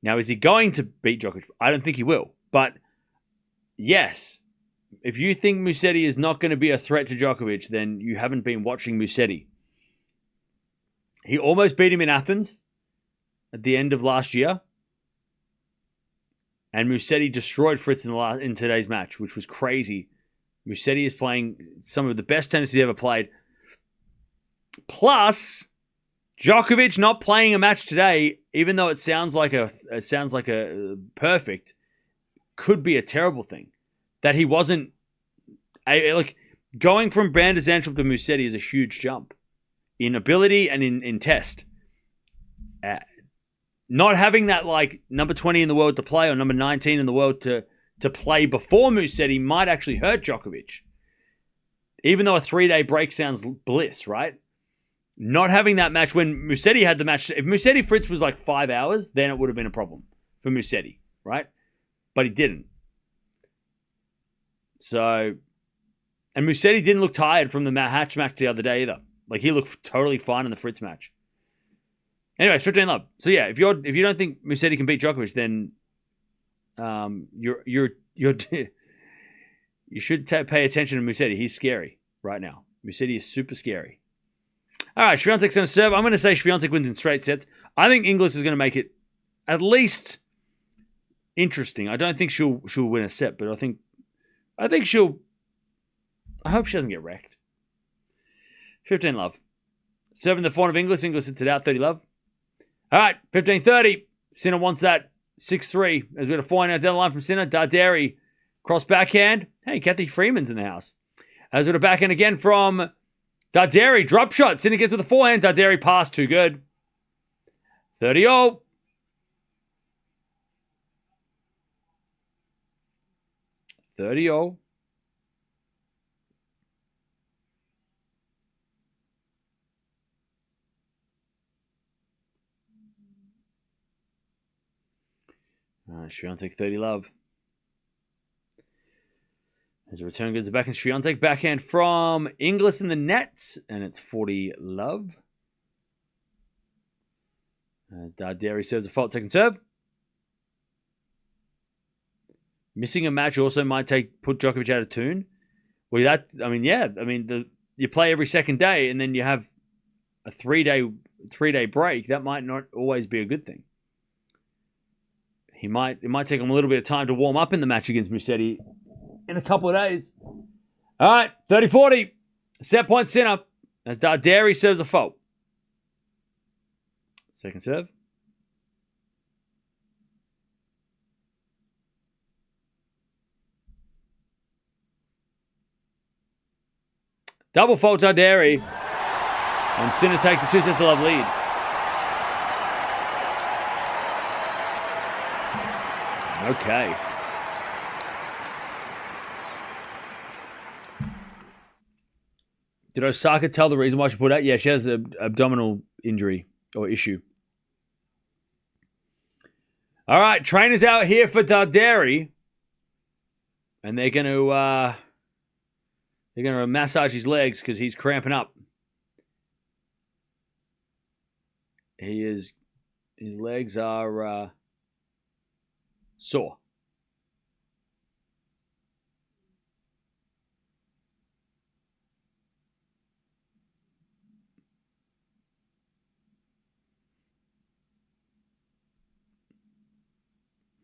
Now, is he going to beat Djokovic? I don't think he will. But yes, if you think Musetti is not going to be a threat to Djokovic, then you haven't been watching Musetti. He almost beat him in Athens at the end of last year. And Musetti destroyed Fritz in today's match, which was crazy. Musetti is playing some of the best tennis he's ever played. Plus, Djokovic not playing a match today, even though it sounds like a perfect, could be a terrible thing. That he wasn't like going from Brand to Zandschulp to Musetti is a huge jump in ability and in test. Not having that like number 20 in the world to play or number 19 in the world to play before Musetti might actually hurt Djokovic. Even though a 3-day break sounds bliss, right? Not having that match when Musetti had the match. If Musetti Fritz was like 5 hours, then it would have been a problem for Musetti, right? But he didn't. So, and Musetti didn't look tired from the match the other day either. Like he looked totally fine in the Fritz match. Anyway, 15 love. So yeah, if you don't think Musetti can beat Djokovic, then you should pay attention to Musetti. He's scary right now. Musetti is super scary. All right, Swiatek's going to serve. I'm going to say Swiatek wins in straight sets. I think Inglis is going to make it at least interesting. I don't think she'll win a set, but I think she'll. I hope she doesn't get wrecked. 15 love. Serving the forehand of Inglis. Inglis hits it out. 30 love. All right, 15-30. Sinner wants that 6-3. As we got a forehand out down the line from Sinner. Darderi cross backhand. Hey, Kathy Freeman's in the house. As we got a backhand again from Darderi. Drop shot. Sinner gets with the forehand. Darderi pass. Too good. 30-all. 30-all. Swiatek 30 love. As a return goes the backhand, Swiatek backhand from Inglis in the nets, and it's 40 love. Darderi serves a fault second serve. Missing a match also might put Djokovic out of tune. Well, you play every second day, and then you have a three-day break. That might not always be a good thing. It might take him a little bit of time to warm up in the match against Musetti in a couple of days. All right, 30-40. Set point Sinner as Darderi serves a fault. Second serve. Double fault Darderi. And Sinner takes a 2-love lead. Okay. Did Osaka tell the reason why she put out? Yeah, she has an abdominal injury or issue. All right, trainers out here for Darderi. And they're going to massage his legs because he's cramping up. His legs are sore.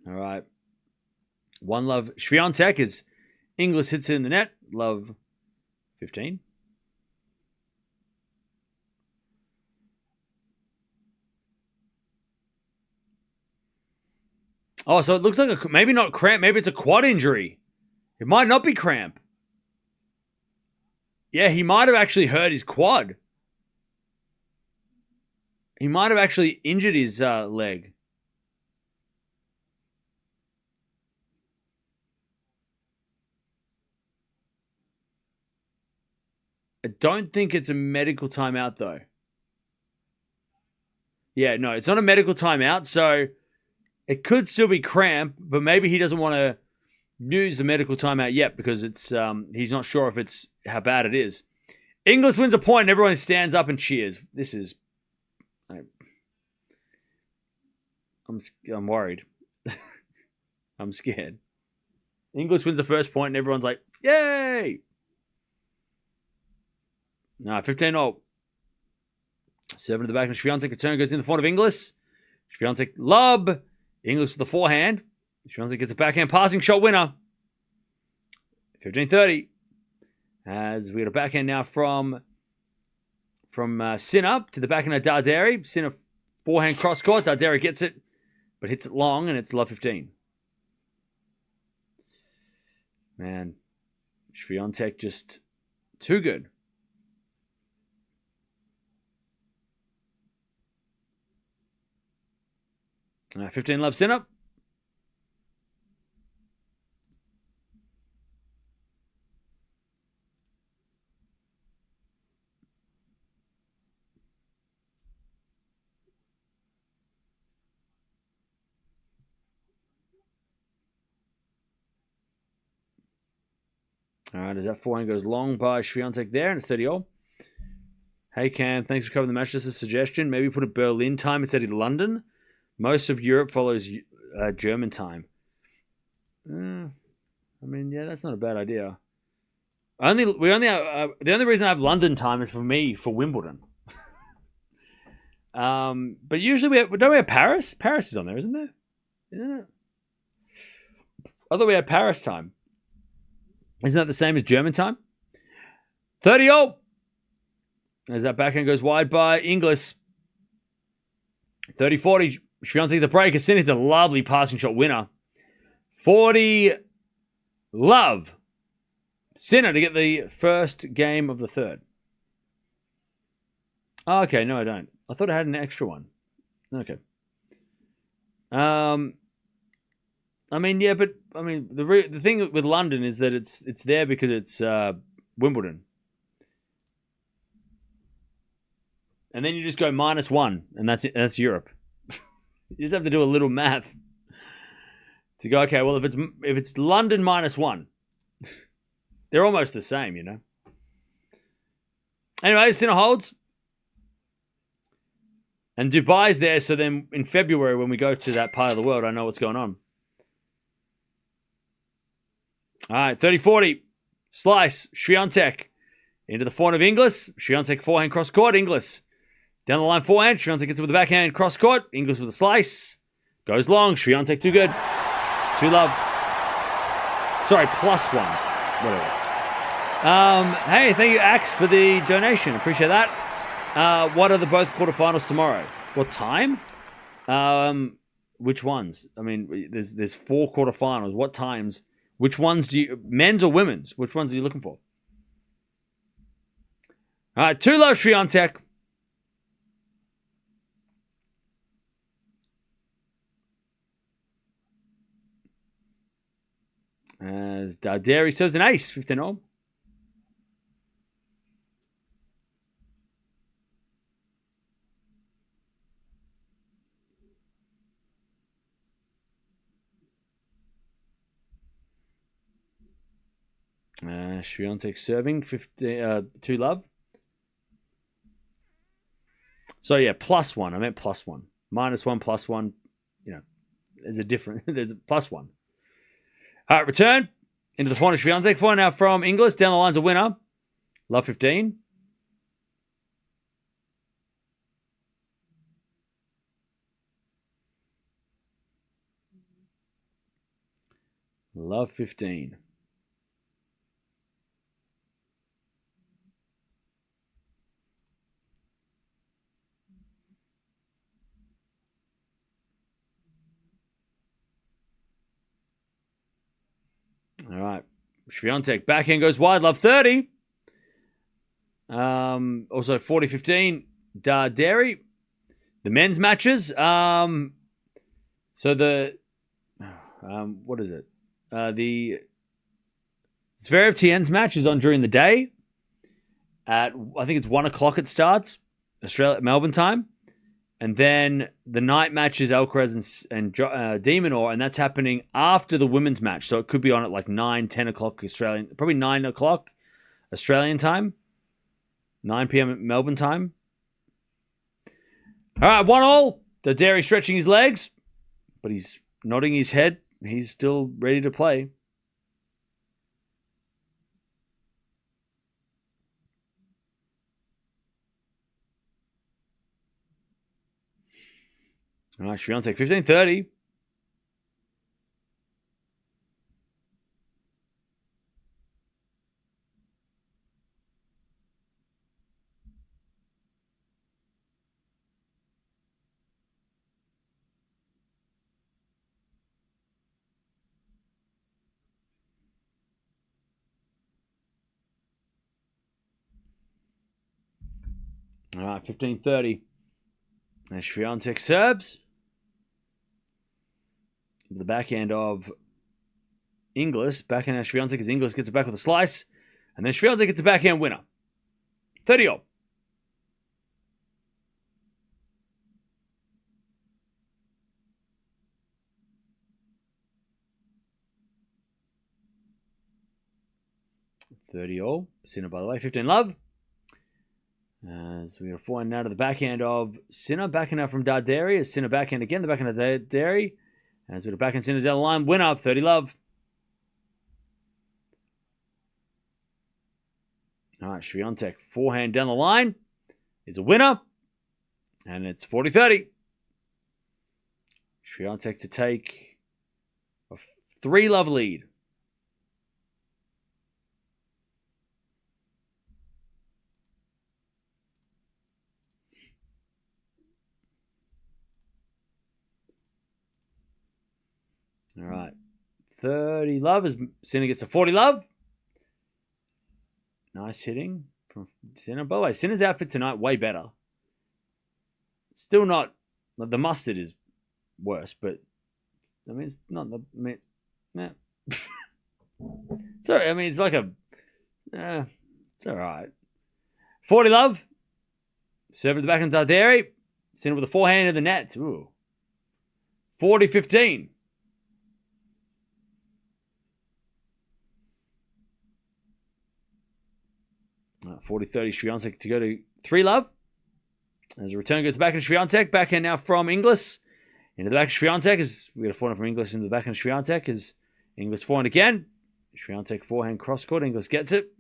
All right. One love. Swiatek is Inglis hits it in the net. Love 15. Oh, so it looks like maybe not cramp. Maybe it's a quad injury. It might not be cramp. Yeah, he might have actually hurt his quad. He might have actually injured his leg. I don't think it's a medical timeout, though. Yeah, no, it's not a medical timeout, so it could still be cramp, but maybe he doesn't want to use the medical timeout yet because it's he's not sure if it's how bad it is. Inglis wins a point and everyone stands up and cheers. This is... I'm worried. I'm scared. Inglis wins the first point and everyone's like, yay! No, 15-0. Serving to the back of Swiatek. Return goes in the front of Inglis. Swiatek lob. Inglis with the forehand. Swiatek gets a backhand passing shot winner. 15-30. As we got a backhand now from Sinner to the backhand of Darderi. Sinner forehand cross court. Darderi gets it, but hits it long, and it's love 15. Man, Swiatek just too good. 15 love Sinner. All right, as that forehand goes long by Swiatek there, and it's 30-all. Hey, Cam, thanks for covering the match. Just a suggestion. Maybe put a Berlin time instead of London. Most of Europe follows German time. I mean, yeah, that's not a bad idea. The only reason I have London time is for me for Wimbledon. But usually don't we have Paris? Paris is on there, isn't there? Isn't it? I thought we had Paris time. Isn't that the same as German time? 30-all. As that backhand goes wide by Inglis. 30-40. Swiatek the break. Sinner hits a lovely passing shot winner. 40 love. Sinner to get the first game of the third. Oh, okay, no, I don't. I thought I had an extra one. Okay. I mean, yeah, but I mean, the thing with London is that it's there because it's Wimbledon, and then you just go -1, and that's it. That's Europe. You just have to do a little math to go. Okay, well, if it's London -1, they're almost the same, you know. Anyway, Sinner holds. And Dubai's there, so then in February when we go to that part of the world, I know what's going on. All right, 30-40. Slice. Swiatek into the forehand of Inglis. Swiatek forehand cross court. Inglis down the line forehand. Swiatek gets it with the backhand cross court. Inglis with a slice. Goes long. Swiatek too good. 2 love. Sorry, +1. Whatever. Hey, thank you, Axe, for the donation. Appreciate that. What are the both quarterfinals tomorrow? What time? Which ones? I mean, there's 4 quarterfinals. What times? Which ones do you... Men's or women's? Which ones are you looking for? All right, 2 love Swiatek. As Darderi serves an ace, 15-all. Swiatek serving 2 love. So yeah, +1. I meant +1. -1, +1. You know, there's a difference. There's a +1. All right, return into the final. Swiatek final now from Inglis. Down the line's a winner. Love 15. Love 15. All right. Swiatek backhand goes wide. Love 30. Also 40-15. Darderi. The men's matches. So the what is it? The Zverev Tien's match is on during the day. At I think it's 1 o'clock it starts, Melbourne time. And then the night match is Alcaraz and de Minaur, and that's happening after the women's match. So it could be on at like 9, 10 o'clock Australian, probably 9 o'clock Australian time, 9 p.m. Melbourne time. All right, 1-1. Darderi stretching his legs, but he's nodding his head. He's still ready to play. All right, Swiatek 15-30. All right, 15-30. And Swiatek serves. The backhand of Inglis. Backhand of Swiatek as Inglis gets it back with a slice. And then Swiatek gets a backhand winner. 30-all. Sinner, by the way, 15 love. So we got a forehand now to the backhand of Sinner. Backhand out from Darderi. As Sinner backhand again. The backhand of Darderi. As we got a backhand Sinner down the line. Winner up, 30 love. All right, Swiatek forehand down the line is a winner. And it's 40-30. Swiatek to take a 3 love lead. All right. 30 love as Sinner gets to 40 love. Nice hitting from Sinner. By the way, Sinner's outfit tonight, way better. Still not, the mustard is worse, but I mean, it's not the, nah. Sorry, I mean, it's like a, it's all right. 40 love. Serve at the back on Darderi. Sinner with a forehand in the net. Ooh. 40-15. 40-30 Swiatek to go to 3 love. As the return goes back to Swiatek. Backhand now from Inglis. Into the back of Swiatek. As we got a forehand from Inglis into the backhand of Swiatek. As Inglis forehand again. Swiatek forehand cross court. Inglis gets it.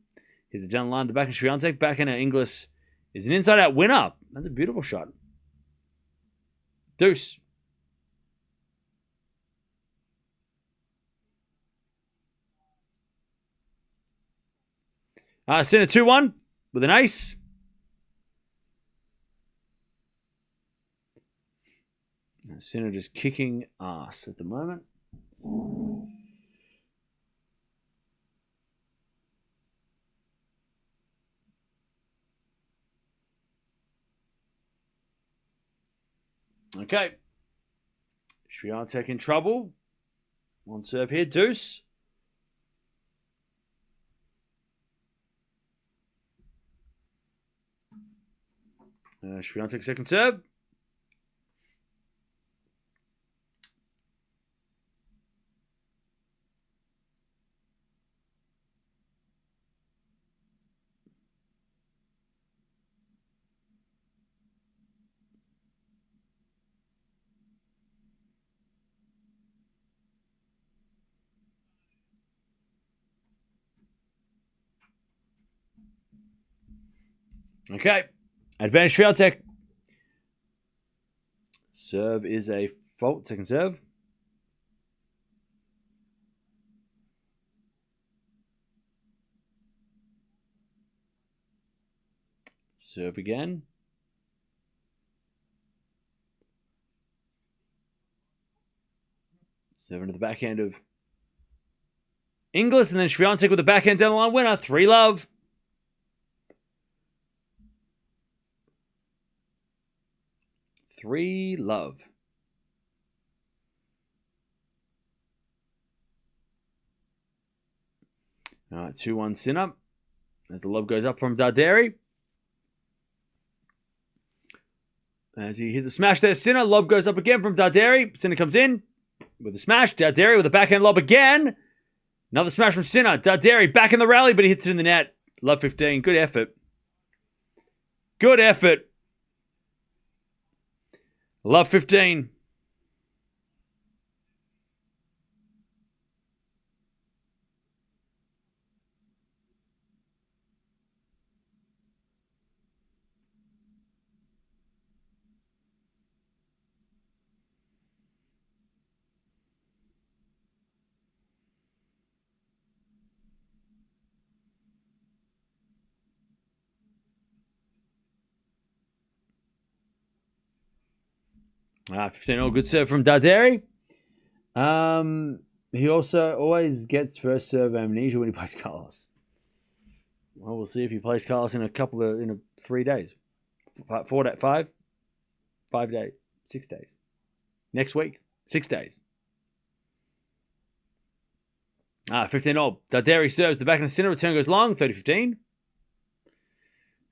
Here's the down the line to the back of Swiatek. Backhand of Inglis is an inside out winner. That's a beautiful shot. Deuce. Sinner 2-1 with an ace. Sinner just kicking ass at the moment. Okay. Swiatek in trouble. One serve here. Deuce. Swiatek second serve. Okay. Advantage Swiatek. Serve is a fault. Second serve. Serve again. Serve into the backhand of Inglis, and then Swiatek with the backhand down the line winner. 3-love. All right, 2-1 Sinner. As the lob goes up from Darderi. As he hits a smash there, Sinner. Lob goes up again from Darderi. Sinner comes in with a smash. Darderi with a backhand lob again. Another smash from Sinner. Darderi back in the rally, but he hits it in the net. Love 15. Good effort. Good effort. Love 15. Ah, 15-all. Good serve from Darderi. He also always gets first serve amnesia when he plays Carlos. Well, we'll see if he plays Carlos in 3 days. 4 days, 5 days, 6 days. Next week, 6 days. 15-all. Darderi serves the back of the center. Return goes long. 30-15.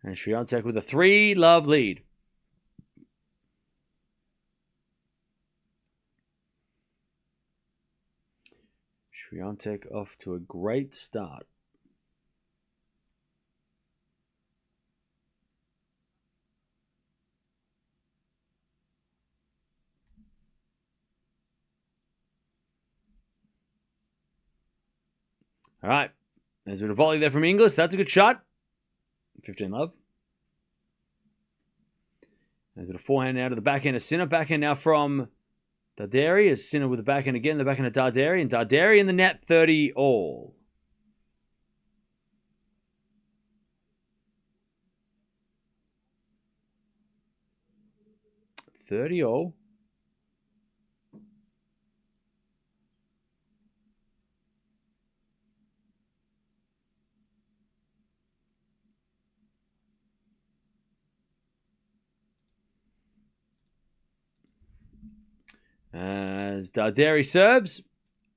And Swiatek with a 3-love lead. Swiatek off to a great start. All right. There's a bit of volley there from Inglis. That's a good shot. 15-love. There's a bit of forehand now to the backhand of Sinner. Backhand now from Darderi is Sinner with the backhand again. The backhand of Darderi. And Darderi in the net, 30-all. As Darderi serves,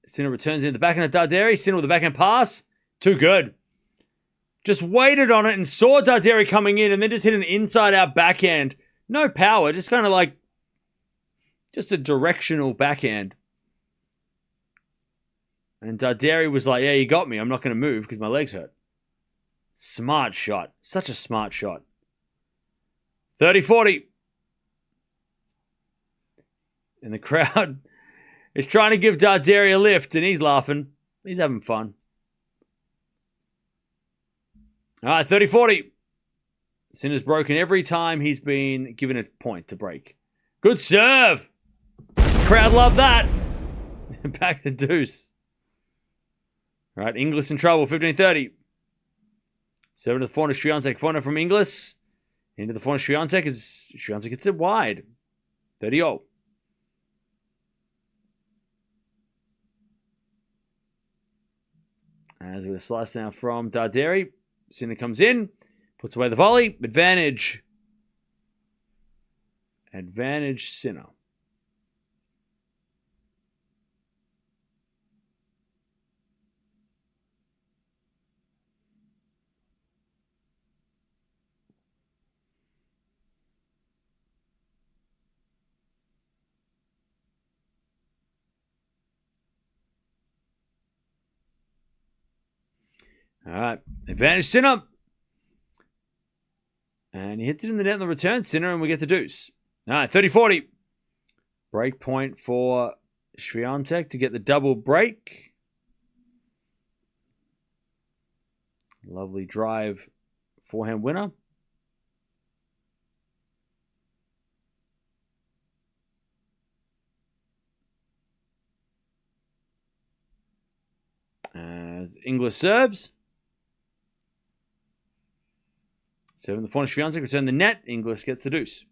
Sinner returns in the backhand of Darderi. Sinner with the backhand pass. Too good. Just waited on it and saw Darderi coming in and then just hit an inside-out backhand. No power, just kind of like just a directional backhand. And Darderi was like, yeah, you got me. I'm not going to move because my legs hurt. Smart shot. Such a smart shot. 30-40. And the crowd is trying to give Darderi a lift, and he's laughing. He's having fun. All right, 30-40. Sinner's broken every time he's been given a point to break. Good serve. Crowd love that. Back to deuce. All right, Inglis in trouble. 15-30. 7 to the forehand of Swiatek. Forehand from Inglis. Into the forehand of Swiatek as Swiatek gets it wide. 30-all. As with a slice now from Darderi. Sinner comes in. Puts away the volley. Advantage. Advantage Sinner. All right. Advantage Sinner. And he hits it in the net on the return. Sinner, and we get the deuce. All right. 30-40. Break point for Swiatek to get the double break. Lovely drive Forehand winner. As Inglis serves. Serving the forehand, Swiatek return the net. Inglis gets the deuce.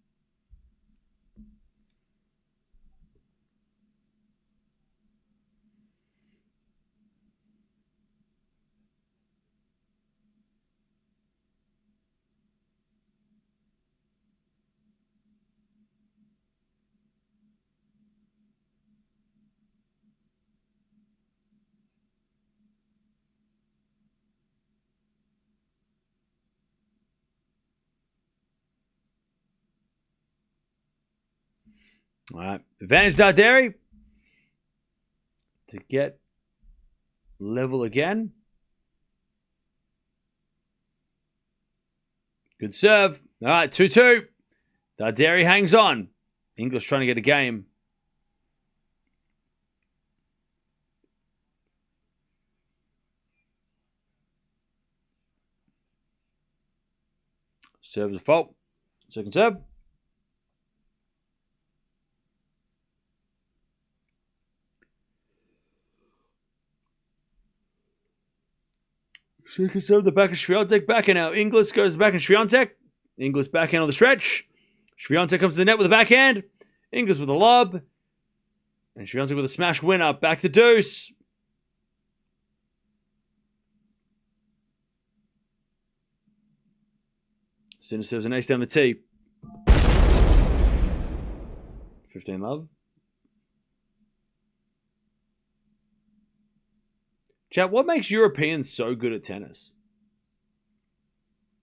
All right. Advantage Darderi to get level again. Good serve. All right, 2-2. Darderi hangs on. Inglis trying to get a game. Serve the fault. Second serve. Second serve, the back of Swiatek. Backhand now. Inglis goes back and Swiatek. Inglis backhand on the stretch. Swiatek comes to the net with a backhand. Inglis with a lob. And Swiatek with a smash winner. Back to deuce. Sinner serves an ace down the tee. 15 love. Chat, what makes Europeans so good at tennis?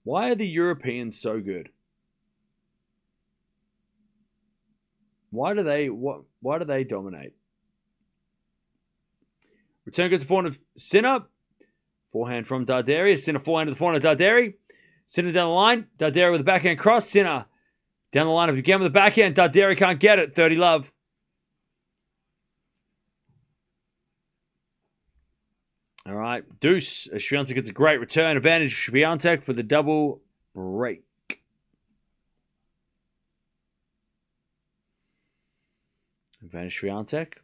Why are the Europeans so good? Why do they dominate? Return goes to forehand of Sinner. Forehand from Darderi. Sinner forehand to the forehand of Darderi. Sinner down the line. Darderi with a backhand cross. Sinner down the line again with a backhand. Darderi can't get it. 30 love. All right. Deuce. Swiatek gets a great return. Advantage Swiatek for the double break. Advantage Swiatek.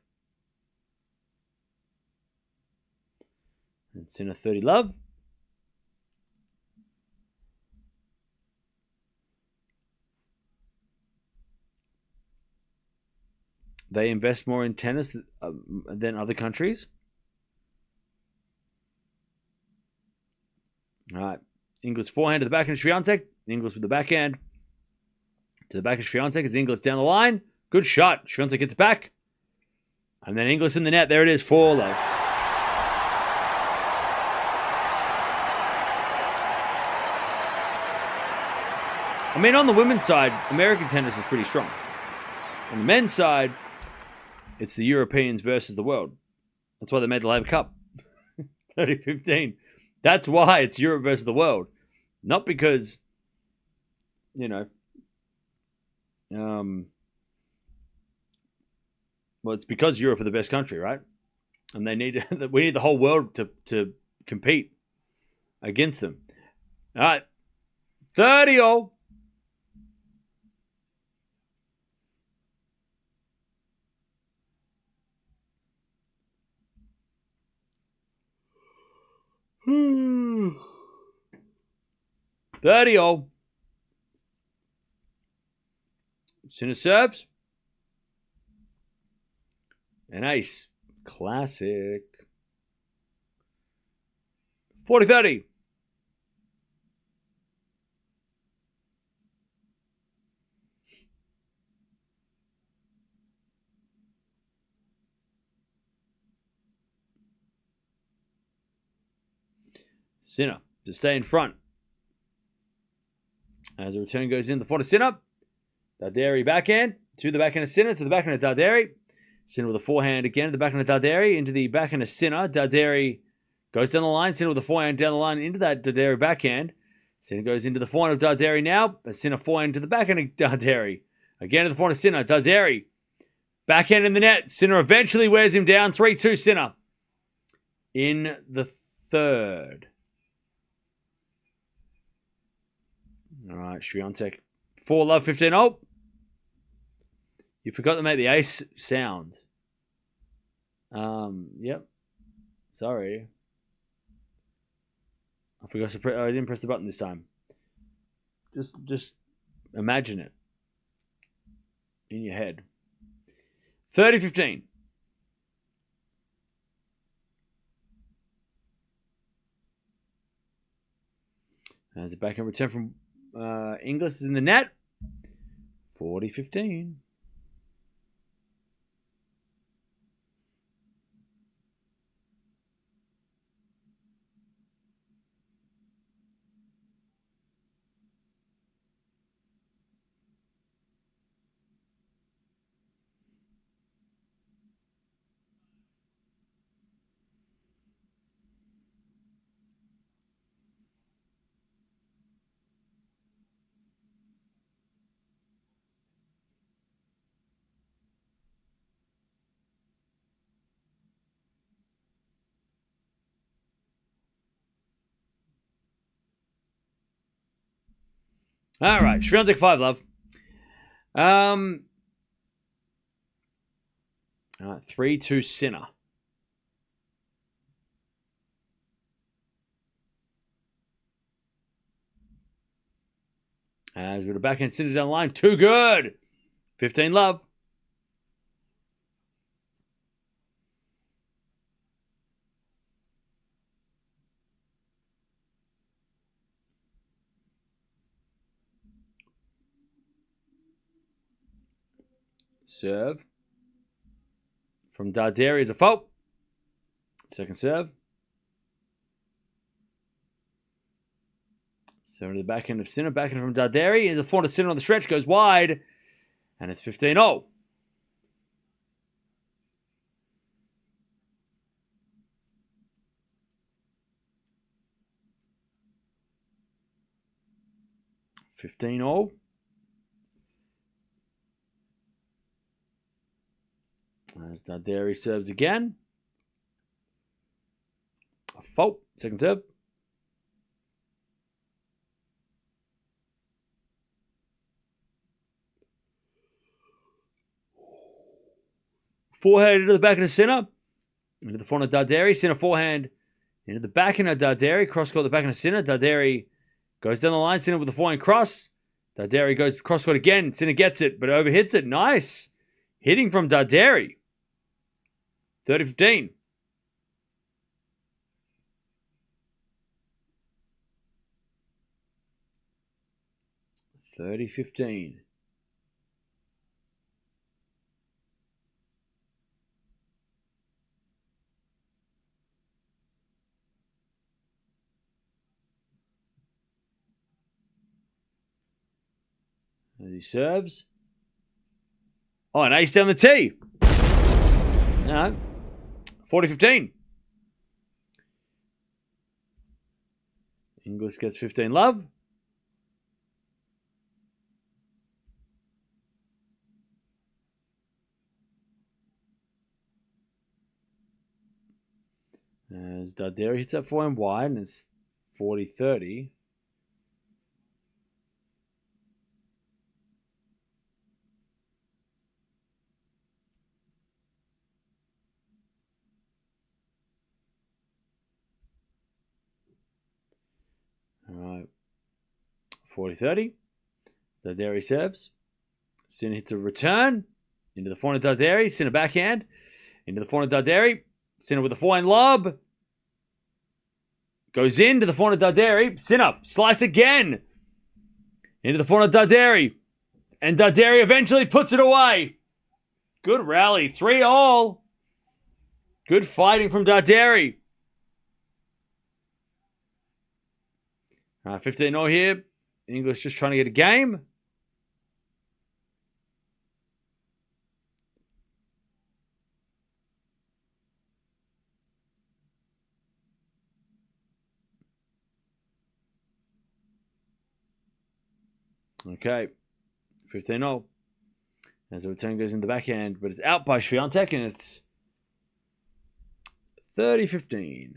And Sinner 30 love. They invest more in tennis than other countries. All right. Inglis forehand to the backhand of Swiatek. Inglis with the backhand to the back of Swiatek as Inglis down the line. Good shot. Swiatek gets it back. And then Inglis in the net. There it is. 4 love. I mean, on the women's side, American tennis is pretty strong. On the men's side, it's the Europeans versus the world. That's why they made the Labour Cup. 2015. That's why it's Europe versus the world. Not because, well, it's because Europe are the best country, right? And we need the whole world to compete against them. All right. 30-all. Hmm. 30-all. Sinner serves. An ace. Classic. 40-30. Sinner to stay in front. As the return goes in, the forehand of Sinner. Darderi backhand to the backhand of Sinner to the backhand of Darderi. Sinner with a forehand again to the backhand of Darderi into the backhand of Sinner. Darderi goes down the line. Sinner with a forehand down the line into that Darderi backhand. Sinner goes into the forehand of Darderi now. A Sinner forehand to the backhand of Darderi. Again to the forehand of Sinner. Darderi. Backhand in the net. Sinner eventually wears him down. 3-2 Sinner. In the third. right, Swiatek. 4-love, 15-0. You forgot to make the ace sound. Yep. Sorry. I forgot to I didn't press the button this time. Just imagine it in your head. 30-15. As a backhand return from Inglis is in the net. 40-15. All right, Swiatek 5-love. All right, 3-2 Sinner. As with the backhand, Sinner's down the line. Too good. 15-love. Serve from Darderi is a fault. Second serve. Serve to the backhand of Sinner. Backhand from Darderi. And the forehand of Sinner on the stretch goes wide. And it's 15-0. As Darderi serves again. A fault. Second serve. Forehand into the back of the Sinner. Into the forehand of Darderi. Sinner forehand into the backhand of Darderi. Cross court the backhand of Sinner. Darderi goes down the line. Sinner with the forehand cross. Darderi goes cross court again. Sinner gets it, but overhits it. Nice. Hitting from Darderi. 30-15. As he serves. Oh, an ace down the tee. No. 40-15. Inglis gets 15-love. As Darderi hits that forehand wide, and it's 40-30. All right. 40-30. Darderi serves. Sinner hits a return. Into the forehand of Darderi. Sinner backhand. Into the forehand of Darderi. Sinner with a forehand lob. Goes into the forehand of Darderi. Sinner. Slice again. Into the forehand of Darderi. And Darderi eventually puts it away. Good rally. 3-all. Good fighting from Darderi. 15-0 here. English just trying to get a game. Okay. 15-0. As the return goes in the backhand, but it's out by Swiatek, and it's 30-15.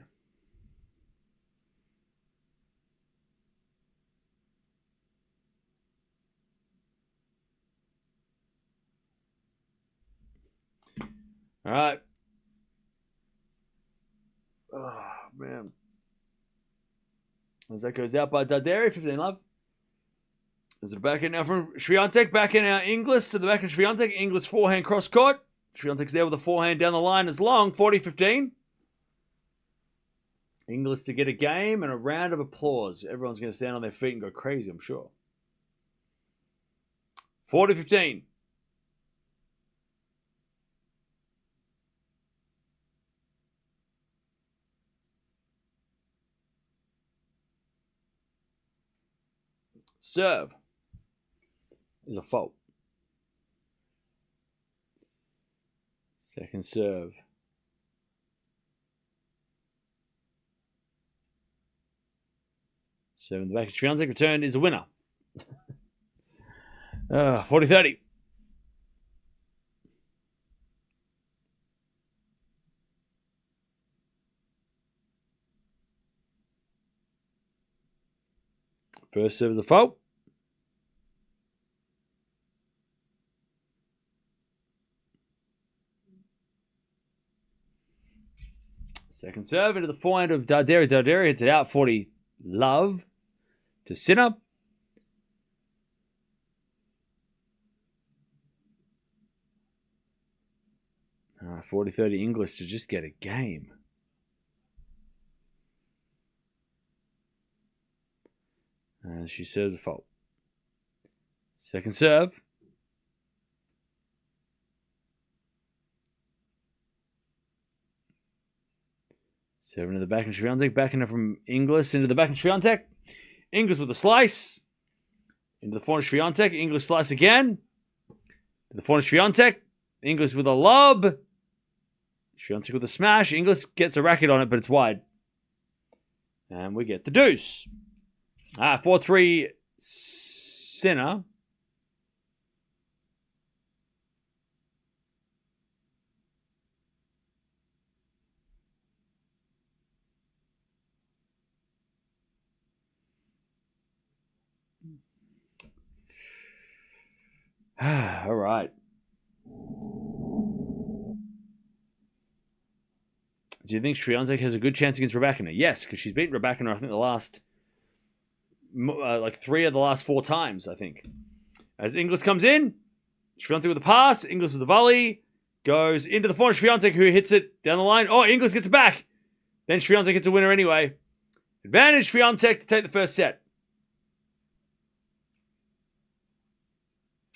All right. Oh, man. As that goes out by Darderi, 15 love. There's a backhand now from Swiatek. Backhand now Inglis to the backhand Swiatek. Inglis forehand cross court. Swiatek's there with a forehand down the line as long. 40-15. Inglis to get a game and a round of applause. Everyone's going to stand on their feet and go crazy, I'm sure. 40-15. Serve is a fault. Second serve. Serve in the back. Swiatek return is a winner. 40-30. First serve is a fault. Second serve into the forehand of Darderi. Darderi hits it out. 40 love to Sinner. 40-30 Inglis to just get a game. She serves a fault. Second serve. Seven to the back and Swiatek. Backing it from Inglis into the back and Swiatek. Inglis with a slice. Into the forehand Swiatek. Inglis slice again. To the forehand Swiatek. Inglis with a lob. Swiatek with a smash. Inglis gets a racket on it, but it's wide. And we get the deuce. 4-3 Sinner. All right. Do you think Swiatek has a good chance against Raducanu? Yes, because she's beaten Raducanu, I think, the last... like 3 of the last 4 times, I think. As Inglis comes in, Swiatek with a pass, Inglis with a volley, goes into the forehand Swiatek, who hits it down the line. Oh, Inglis gets it back. Then Swiatek gets a winner anyway. Advantage Swiatek to take the first set.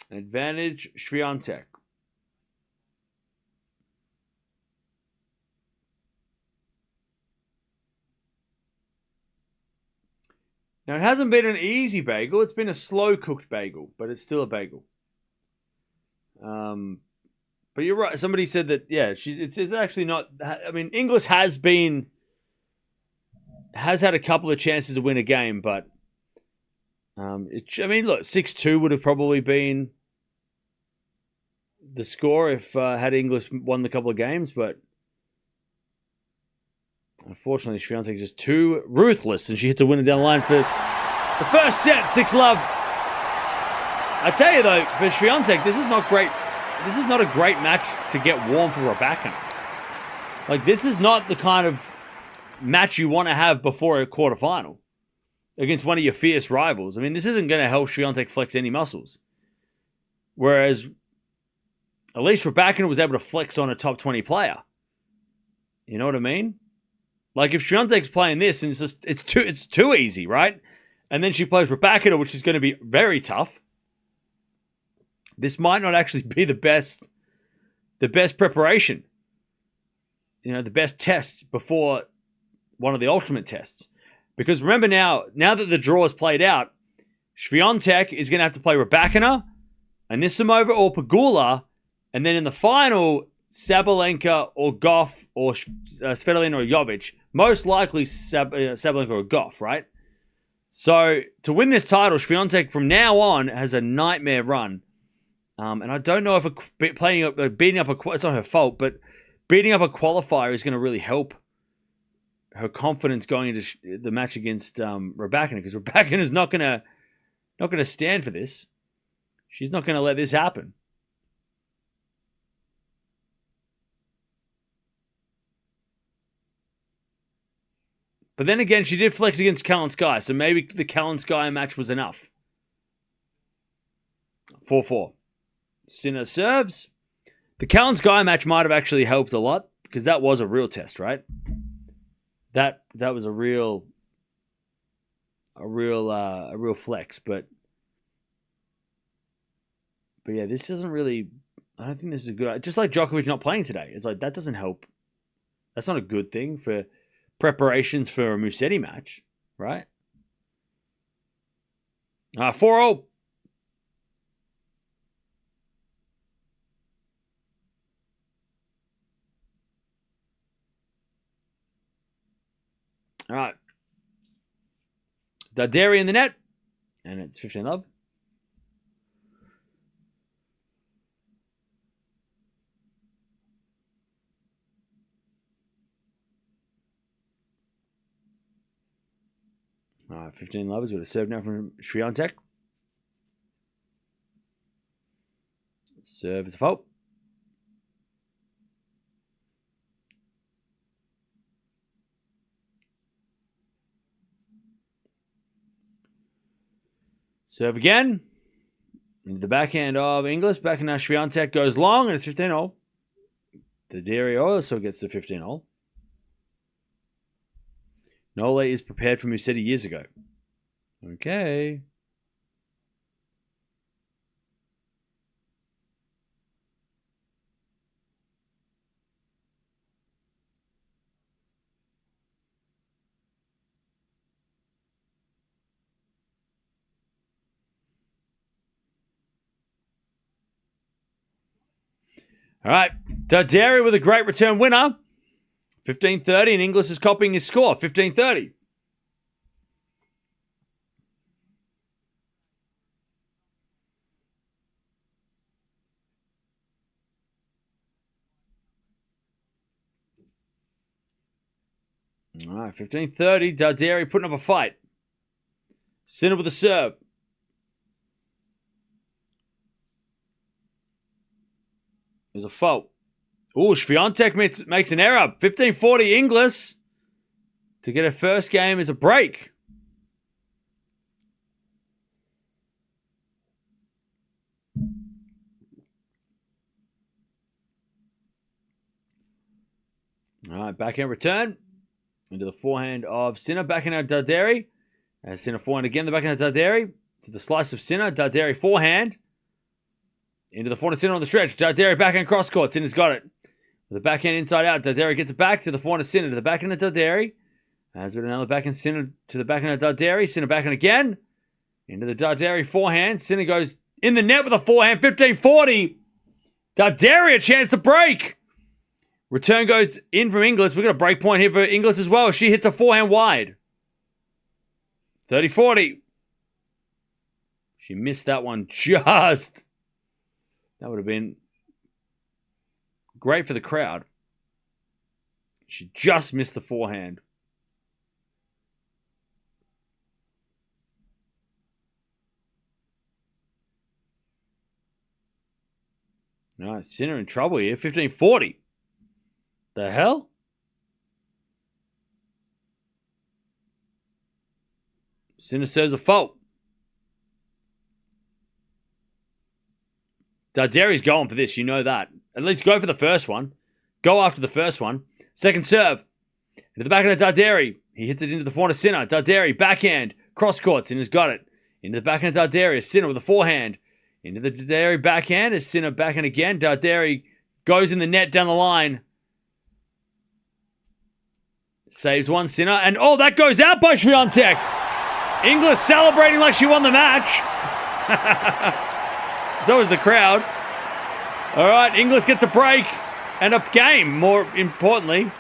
Advantage Swiatek. Now, it hasn't been an easy bagel. It's been a slow-cooked bagel, but it's still a bagel. But you're right. Somebody said that, yeah, it's actually not... I mean, Inglis has had a couple of chances to win a game, but... I mean, look, 6-2 would have probably been the score if had Inglis won the couple of games, but... Unfortunately, Swiatek is just too ruthless, and she hits a winner down the line for the first set, 6-love. I tell you, though, for Swiatek, this is not great. This is not a great match to get warm for Raducanu. Like, this is not the kind of match you want to have before a quarterfinal against one of your fierce rivals. I mean, this isn't going to help Swiatek flex any muscles. Whereas, at least Raducanu was able to flex on a top 20 player. You know what I mean? Like, if Swiatek's playing this, and it's too easy, right? And then she plays Raducanu, which is going to be very tough. This might not actually be the best preparation. You know, the best tests before one of the ultimate tests. Because remember now that the draw is played out, Swiatek is going to have to play Raducanu, Anisimova, or Pegula, and then in the final, Sabalenka or Gauff or Svitolina or Jovic. Most likely Sabalenka or Gauff, right? So to win this title, Swiatek from now on has a nightmare run. And I don't know if beating up it's not her fault, but beating up a qualifier is going to really help her confidence going into the match against Raducanu, because Raducanu is not going to stand for this. She's not going to let this happen. But then again, she did flex against Kalinskaya, so maybe the Kalinskaya match was enough. 4-4. Sinner serves. The Kalinskaya match might have actually helped a lot because that was a real test, right? That was a real flex, but yeah, this doesn't really. I don't think this is a good. Just like Djokovic not playing today, it's like that doesn't help. That's not a good thing for preparations for a Musetti match, right? 4-0. All right. Darderi in the net. And it's 15-love. All right, 15-love. He's got a serve now from Swiatek. Serve is a fault. Serve again. Into the backhand of Inglis. Backhand now Swiatek goes long, and it's 15-0. Darderi also gets the 15-0. Nole is prepared for Musetti years ago. Okay. All right. Darderi with a great return winner. 15-30, and Inglis is copying his score. 15-30. All right, 15-30. Darderi putting up a fight. Sinner with a serve. There's a fault. Ooh, Swiatek makes an error. 15-40 Inglis to get her first game as a break. All right, backhand return into the forehand of Sinner. Backhand of Darderi. As Sinner forehand again, the backhand of Darderi to the slice of Sinner. Darderi forehand into the forehand of Sinner on the stretch. Darderi backhand cross court. Sinner's got it. The backhand inside out. Darderi gets it back to the forehand of Sinner. To the backhand of Darderi. As with another backhand Sinner to the backhand of Darderi. Sinner backhand again. Into the Darderi forehand. Sinner goes in the net with a forehand. 15-40. Darderi a chance to break. Return goes in from Inglis. We've got a break point here for Inglis as well. She hits a forehand wide. 30-40. She missed that one just. That would have been great for the crowd. She just missed the forehand. Nice. Sinner in trouble here. 15-40. The hell? Sinner serves a fault. Darderi's going for this. You know that. At least go for the first one. Go after the first one. Second serve. Into the backhand of Darderi. He hits it into the forehand of Sinner. Darderi, backhand. Cross court. Sinner's got it. Into the backhand of Darderi. Sinner with a forehand. Into the Darderi backhand. Is Sinner backhand again. Darderi goes in the net down the line. Saves one, Sinner. And oh, that goes out by Swiatek. Inglis celebrating like she won the match. So is the crowd. All right, Inglis gets a break and a game, more importantly.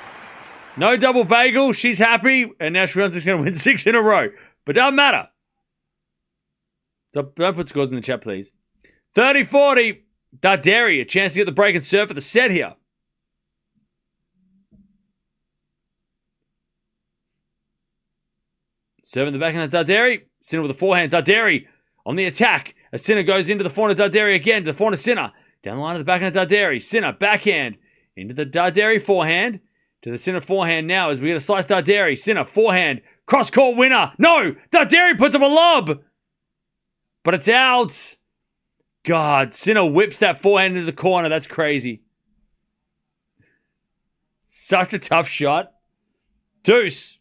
No double bagel. She's happy. And now Swiatek's going to win 6 in a row. But doesn't matter. Don't put scores in the chat, please. 30-40. Darderi, a chance to get the break and serve for the set here. Serving the backhand of Darderi. Sinner with a forehand. Darderi on the attack. As Sinner goes into the forehand of Darderi again. To the forehand of Sinner. Down the line of the backhand of Darderi. Sinner backhand into the Darderi forehand. To the Sinner forehand now as we get a slice Darderi. Sinner forehand. Cross-court winner. No! Darderi puts up a lob! But it's out. God, Sinner whips that forehand into the corner. That's crazy. Such a tough shot. Deuce.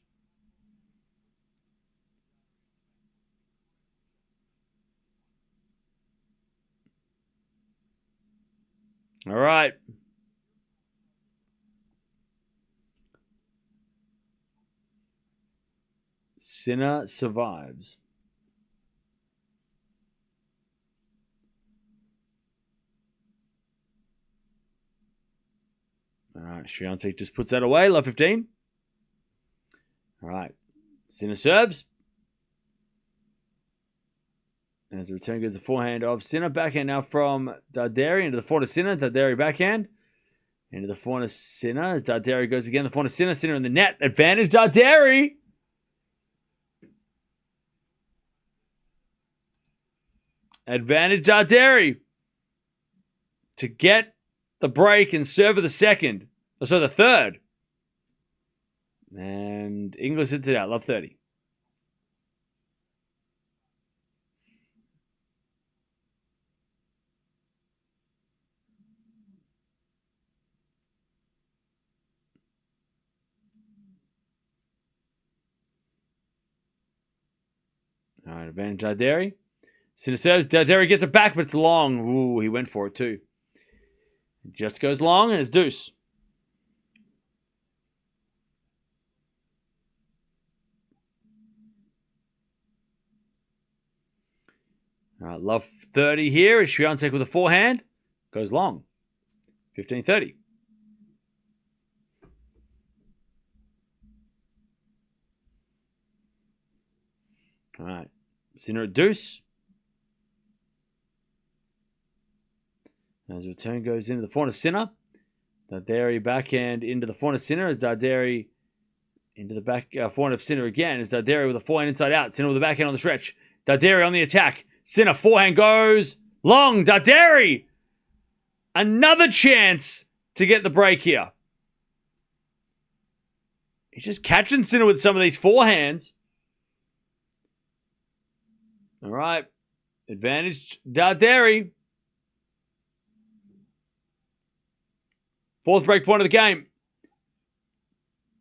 All right. Sinner survives. All right, Swiatek just puts that away. Love 15. All right. Sinner serves. As the return goes the forehand of Sinner. Backhand now from Darderi into the forehand of Sinner. Darderi backhand. Into the forehand of Sinner. As Darderi goes again. The forehand of Sinner. Sinner in the net. Advantage Darderi. Advantage Darderi. To get the break and serve of the second. So the third. And Inglis hits it out. Love 30. All right, advantage Darderi. Sinner serves. Darderi gets it back, but it's long. Ooh, he went for it too. It just goes long, and it's deuce. All right, love 30 here. Is Swiatek with a forehand. Goes long. 15-30. All right. Sinner at deuce. As the return goes into the forehand of Sinner. Darderi backhand into the forehand of Sinner. As Darderi into the back forehand of Sinner again. As Darderi with a forehand inside out. Sinner with a backhand on the stretch. Darderi on the attack. Sinner forehand goes long. Darderi. Another chance to get the break here. He's just catching Sinner with some of these forehands. All right. Advantage Darderi. Fourth break point of the game.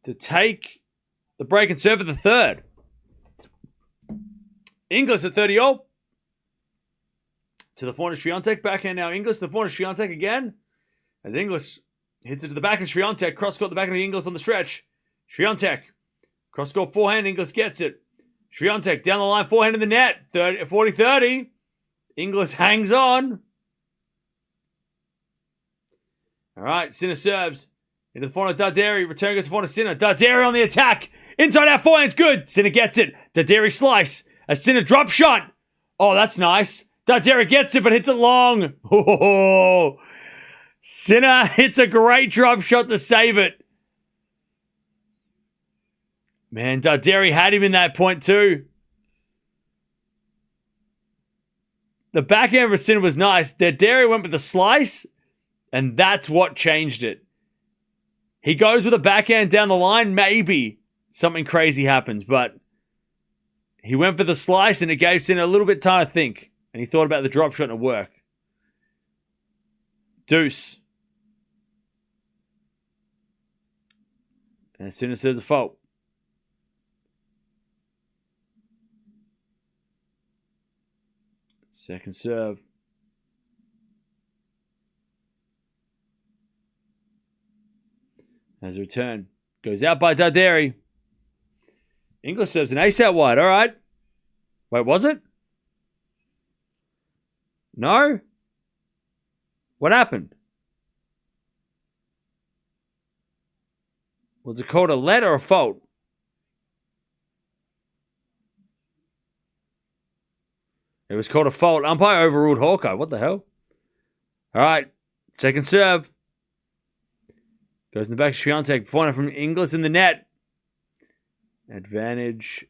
To take the break and serve for the third. Inglis at 30-all. To the forehand of Swiatek. Backhand now Inglis. To the forehand of Swiatek again. As Inglis hits it to the back of Swiatek. Cross-court the back of the Inglis on the stretch. Swiatek. Cross-court forehand. Inglis gets it. Swiatek down the line. Forehand in the net. 40-30. Inglis hangs on. All right, Sinner serves. Into the forehand of Darderi. Return goes to the forehand of Sinner. Darderi on the attack. Inside out forehand's good. Sinner gets it. Darderi slice. A Sinner drop shot. Oh, that's nice. Darderi gets it, but hits it long. Oh, Sinner hits a great drop shot to save it. Man, Darderi had him in that point too. The backhand for Sinner was nice. Darderi went with the slice. And that's what changed it. He goes with a backhand down the line. Maybe something crazy happens. But he went for the slice and it gave Sinner a little bit time to think. And he thought about the drop shot and it worked. Deuce. And Sinner serves a fault. Second serve. As a return. Goes out by Darderi. Inglis serves an ace out wide. All right. Wait, was it? No? What happened? Was it called a let or a fault? It was called a fault. Umpire overruled Hawkeye. What the hell? All right. Second serve. Goes in the back. Swiatek. Forehand from Inglis in the net. Advantage.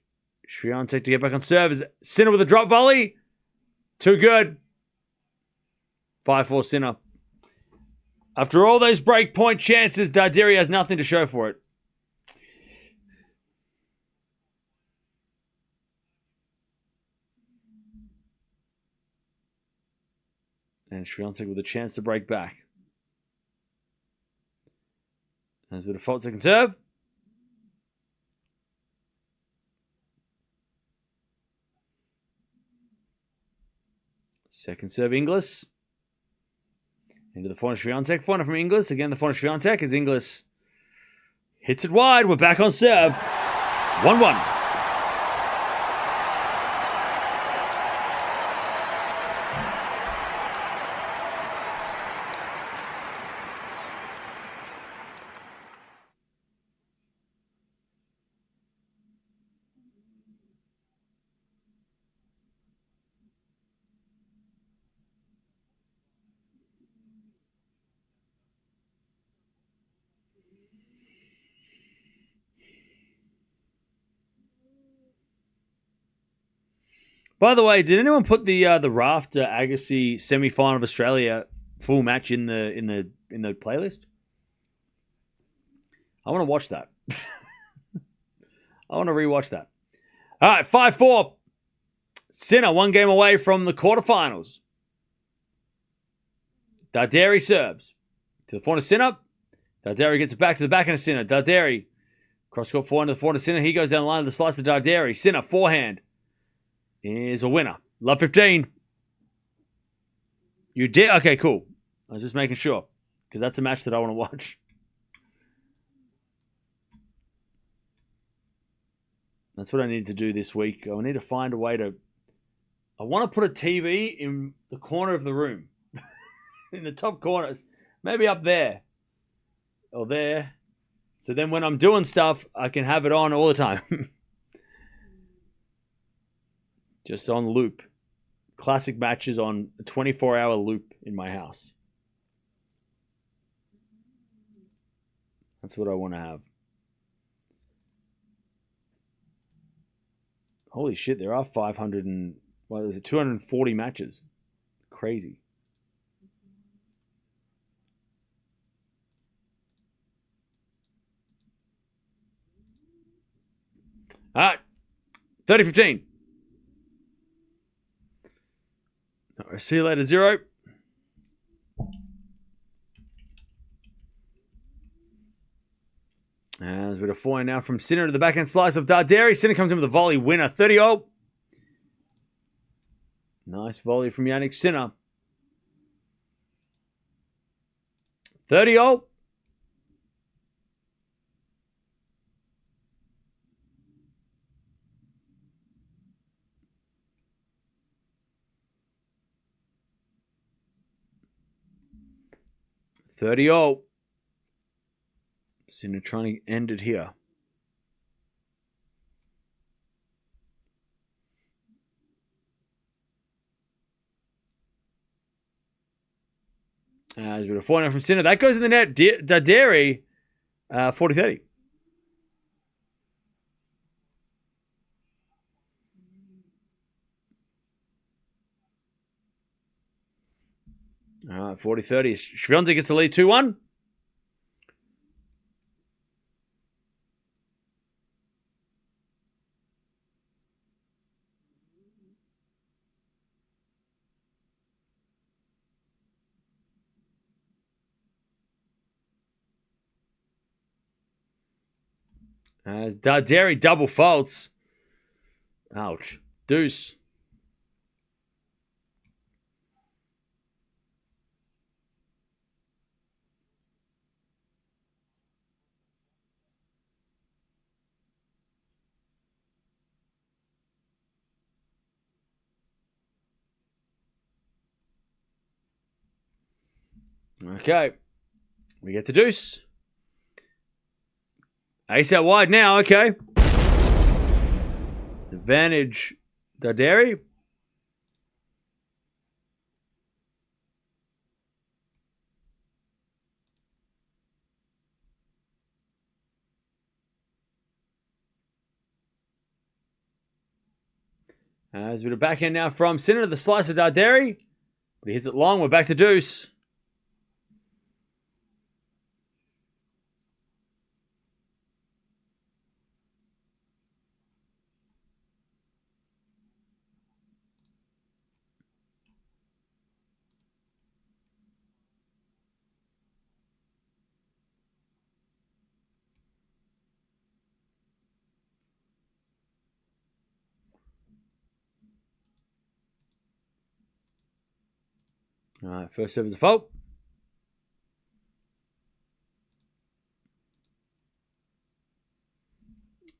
Swiatek to get back on serve. Sinner with a drop volley. Too good. 5-4 Sinner. After all those break point chances, Darderi has nothing to show for it. And Swiatek with a chance to break back. As with a fault second serve. Second serve, Inglis. Into the forehand, Swiatek. Forehand from Inglis. Again, the forehand, Swiatek, as Inglis hits it wide. We're back on serve. 1-1. By the way, did anyone put the Rafter Agassi semi-final of Australia full match in the playlist? I want to watch that. I want to rewatch that. All right, 5-4. Sinner, one game away from the quarterfinals. Darderi serves to the forehand of Sinner. Darderi gets it back to the backhand of Sinner. Darderi cross-court forehand to the forehand of Sinner. He goes down the line of the slice of Darderi. Sinner forehand is a winner. Love 15. You did? Okay, cool. I was just making sure because that's a match that I want to watch. That's what I need to do this week. I need to find a way to... I want to put a TV in the corner of the room. In the top corners. Maybe up there. Or there. So then when I'm doing stuff, I can have it on all the time. Just on loop. Classic matches on a 24-hour loop in my house. That's what I want to have. Holy shit, there are 500 and... Well, there's 240 matches. Crazy. All right. 30-15. All right, see you later, 0. As with a forehand now from Sinner to the backhand slice of Darderi. Sinner comes in with a volley winner. 30-0. Nice volley from Jannik Sinner. 30-0. Sinner trying to end it here. As with a forehand from Sinner. That goes in the net. Darderi, 40-30. All right, 40-30. Swiatek gets the lead 2-1. As Darderi double faults. Ouch. Deuce. Okay. We get the deuce. Ace out wide now. Okay. Advantage Darderi. As with a backhand now from Sinner to the slice of Darderi. But he hits it long. We're back to deuce. All right, first serve is a fault.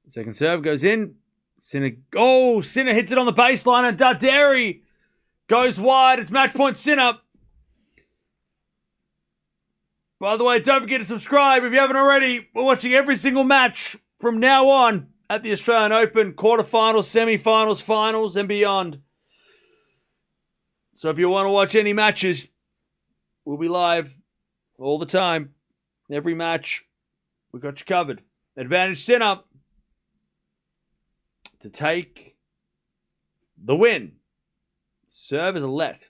Second serve goes in. Sinner hits it on the baseline, and Darderi goes wide. It's match point Sinner. By the way, don't forget to subscribe if you haven't already. We're watching every single match from now on at the Australian Open, quarterfinals, semi-finals, finals, and beyond. So if you want to watch any matches, we'll be live all the time. Every match, we got you covered. Advantage Sinner to take the win. Serve is a let.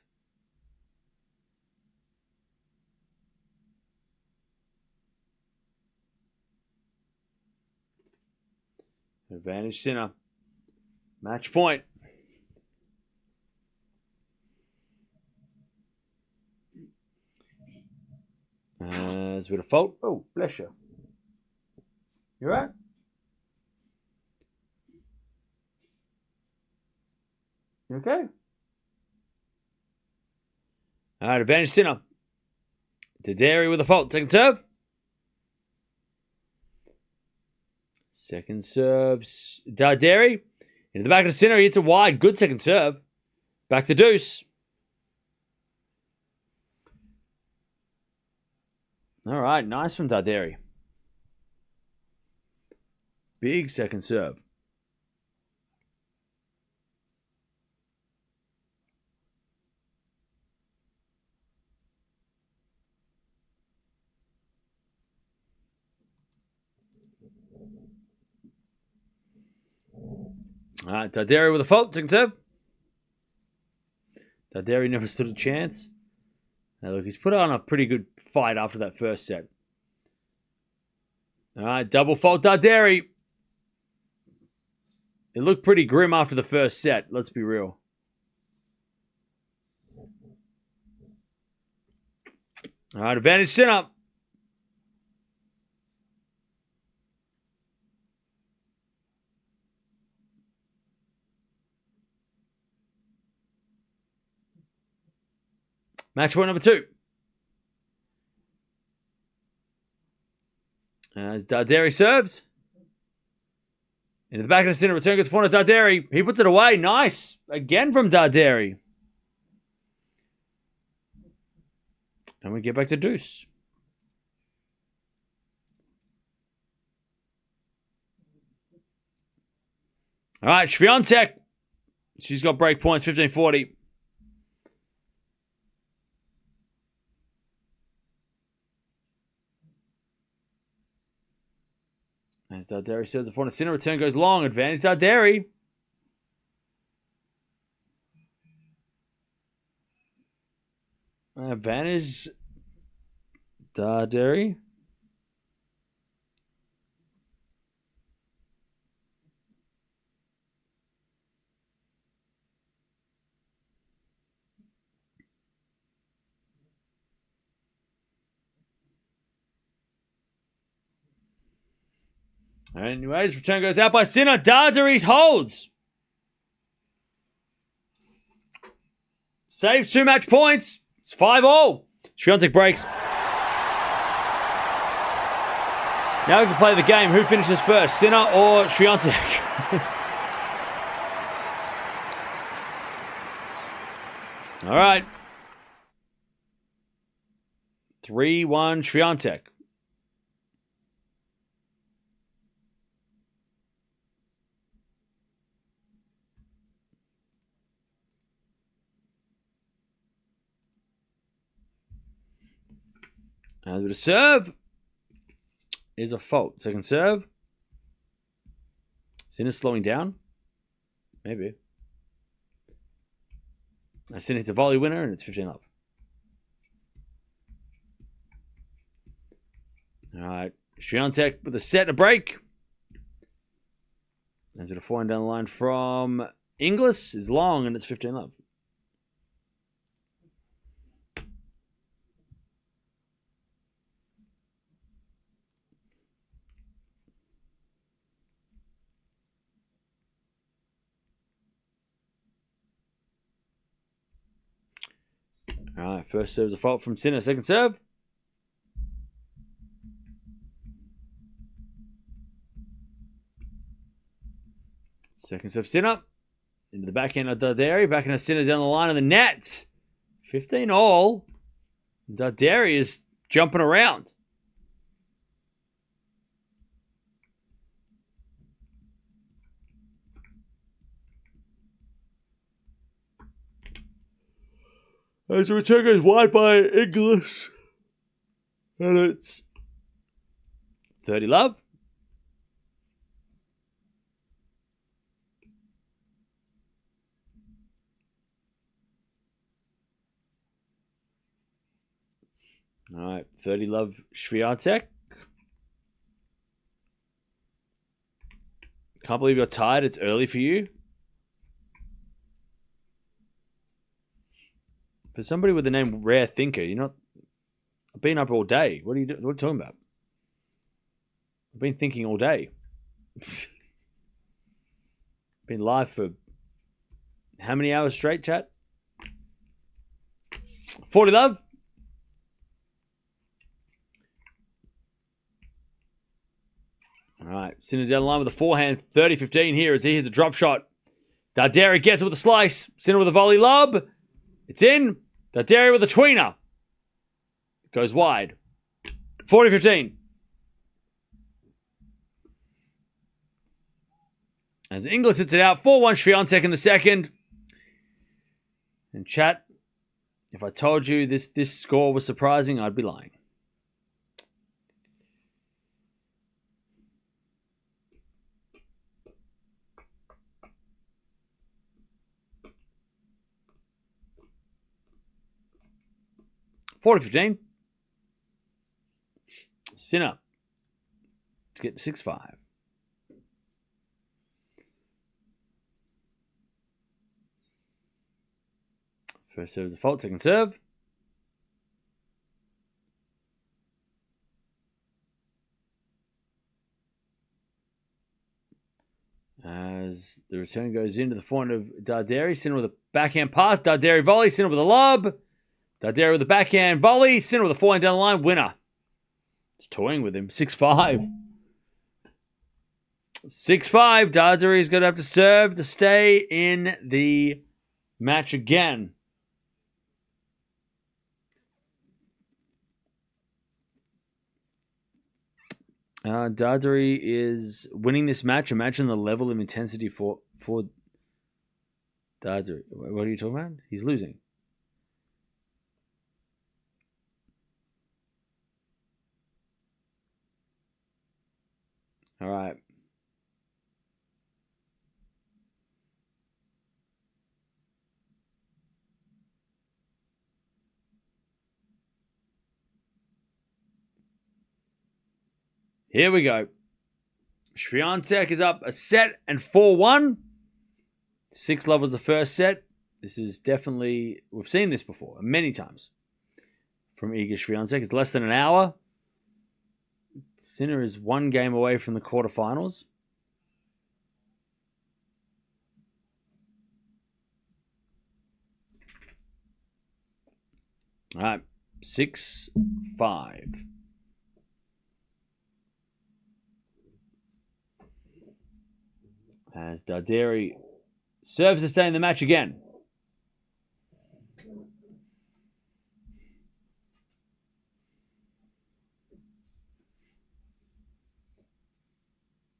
Advantage Sinner. Match point. There's a bit of fault. Oh, bless you. You all right? You okay? All right, advantage Sinner. Darderi with a fault. Second serve. Second serve. Darderi. Into the back of the Sinner. He hits it wide. Good second serve. Back to deuce. All right, nice from Darderi. Big second serve. All right, Darderi with a fault. Second serve. Darderi never stood a chance. Now look, he's put on a pretty good fight after that first set. All right, double fault Darderi. It looked pretty grim after the first set, let's be real. All right, advantage Sinner. Match point number 2. Darderi serves. Into the back of the Sinner. Return goes to front of Darderi. He puts it away. Nice. Again from Darderi. And we get back to deuce. All right, Swiatek. She's got break points, 15-40. As Darderi serves the front of Sinner, return goes long. Advantage Darderi. Advantage Darderi. Anyways, return goes out by Sinner. Darderi holds. Saves 2 match points. It's 5-all. Swiatek breaks. Now we can play the game. Who finishes first, Sinner or Swiatek? All right. 3-1 Swiatek. And with a serve is a fault. Second serve. Sinner's slowing down. Maybe. Sinner hits a volley winner and it's 15-up. All right. Swiatek with a set and a break. As it a forehand down the line from Inglis is long and it's 15-up. All right, first serve's a fault from Sinner. Second serve. Second serve, Sinner. Into the backhand of Darderi. Backhand of Sinner down the line of the net. 15 all. Darderi is jumping around. As the return goes wide by English. And it's 30 love. All right, 30 love Swiatek. Can't believe you're tired. It's early for you. For somebody with the name Rare Thinker, you're not. I've been up all day. What are you talking about? I've been thinking all day. Been live for how many hours straight, chat? 40 love. All right, Sinner down the line with a forehand, 30-15 here as he hits a drop shot. Darderi gets it with a slice. Sinner with a volley lob. It's in. Darderi with a tweener. It goes wide. 40-15. As Inglis hits it out, 4-1 Swiatek in the second. And chat, if I told you this score was surprising, I'd be lying. $40-15. Sinner to get to 6-5. First serve is a fault. Second serve. As the return goes into the forehand of Darderi. Sinner with a backhand pass. Darderi volley. Sinner with a lob. Darderi with a backhand volley. Sinner with a forehand down the line. Winner. It's toying with him. 6-5. 6-5. Darderi's going to have to serve to stay in the match again. Darderi is winning this match. Imagine the level of intensity for Darderi. What are you talking about? He's losing. All right. Here we go. Swiatek is up a set and 4-1. 6-love was the first set. This is definitely, we've seen this before many times from Iga Swiatek. It's less than an hour. Sinner is one game away from the quarterfinals. All right, 6-5. As Darderi serves to stay in the match again.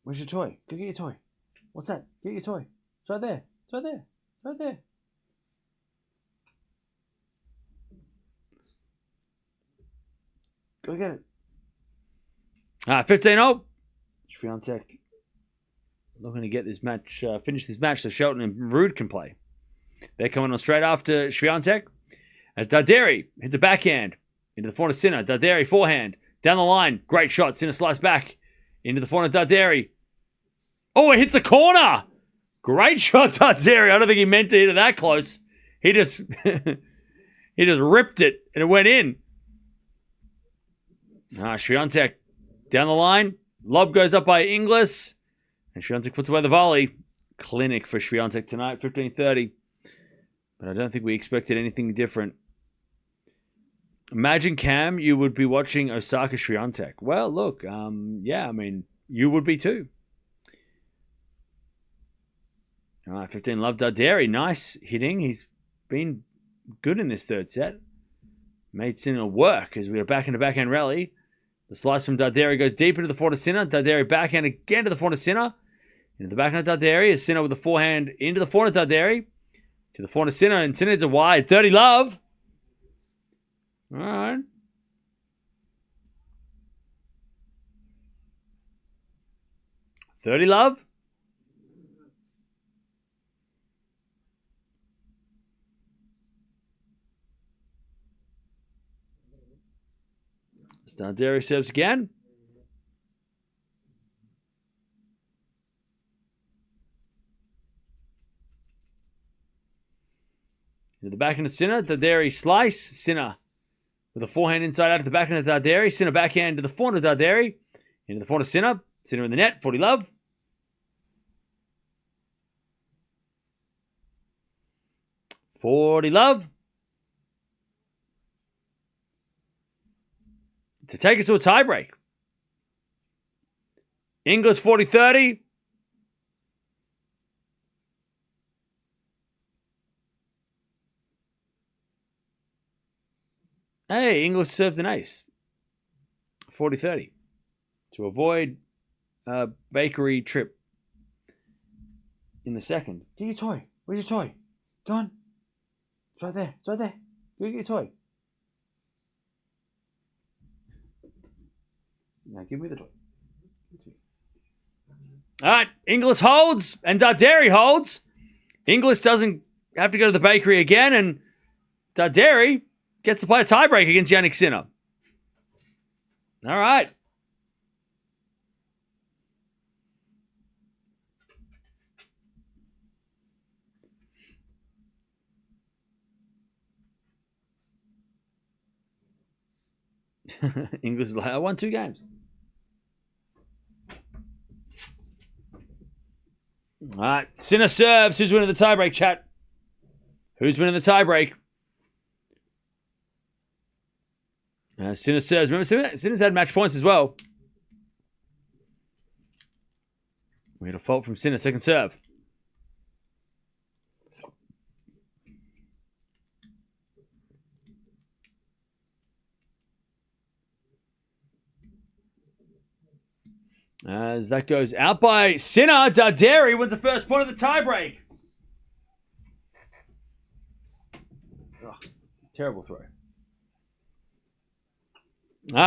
Where's your toy? Go get your toy. What's that? Get your toy. It's right there. It's right there. It's right there. Go get it. 15-0. Swiatek looking to get this match, finish this match so Shelton and Rude can play. They're coming on straight after Swiatek. As Darderi hits a backhand into the forehand of Sinner. Darderi forehand. Down the line. Great shot. Sinner slice back into the forehand of Darderi. Oh, it hits the corner. Great shot, Darderi. I don't think he meant to hit it that close. He just he just ripped it and it went in. Swiatek down the line. Lob goes up by Inglis. And Swiatek puts away the volley. Clinic for Swiatek tonight, 15-30. But I don't think we expected anything different. Imagine, Cam, you would be watching Osaka Swiatek. Well, look, yeah, I mean, you would be too. All right, 15 love Darderi. Nice hitting. He's been good in this third set. Made Sinner work as we are back into backhand rally. The slice from Darderi goes deep into the forehand to Sinner. Darderi backhand again to the forehand to Sinner. Into the backhand of Darderi as Sinner with the forehand into the forehand of Darderi. To the forehand to Sinner, and Sinner hits a wide. 30 love. All right. $30 love. Darderi serves again. Into the backhand of Sinner. Darderi slice. Sinner with a forehand inside out to the backhand of Darderi. Sinner backhand to the forehand of Darderi. Into the forehand of Sinner. Sinner in the net. 40 love. $40 love. To take us to a tiebreak. Inglis 40-30. Hey, Inglis served an ace. 40-30. To avoid a bakery trip in the second. Get your toy. Where's your toy? Go on. It's right there. It's right there. Go get your toy. Now give me the toy. All right, Inglis holds and Darderi holds. Inglis doesn't have to go to the bakery again, and Darderi gets to play a tiebreak against Jannik Sinner. All right. Inglis is like, I won 2 games. All right, Sinner serves. Who's winning the tiebreak, chat? Who's winning the tiebreak? Sinner serves. Remember, Sinner's had match points as well. We had a fault from Sinner. Second serve. As that goes out by Sinner, Darderi wins the first point of the tiebreak. Oh, terrible throw.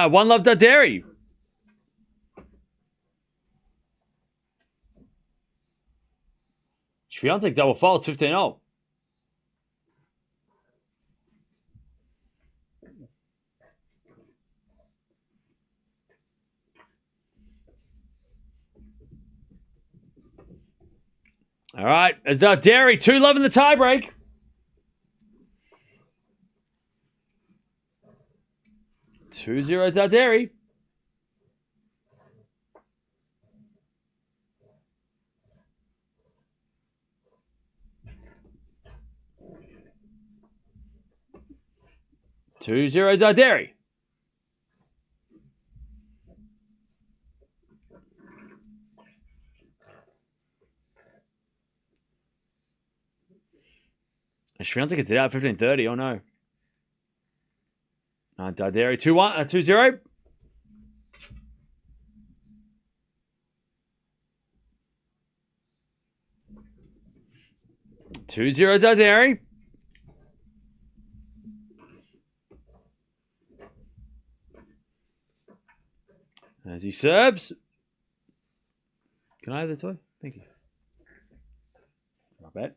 One love Darderi. Swiatek double faults, 15-0. All right, as Darderi, 2-love in the tiebreak. (2-0) Darderi. (2-0) Darderi. Swiatek gets it out 15-30. Oh no. Darderi 2-0. (2-0) Darderi. As he serves. Can I have the toy? Thank you. Not bad.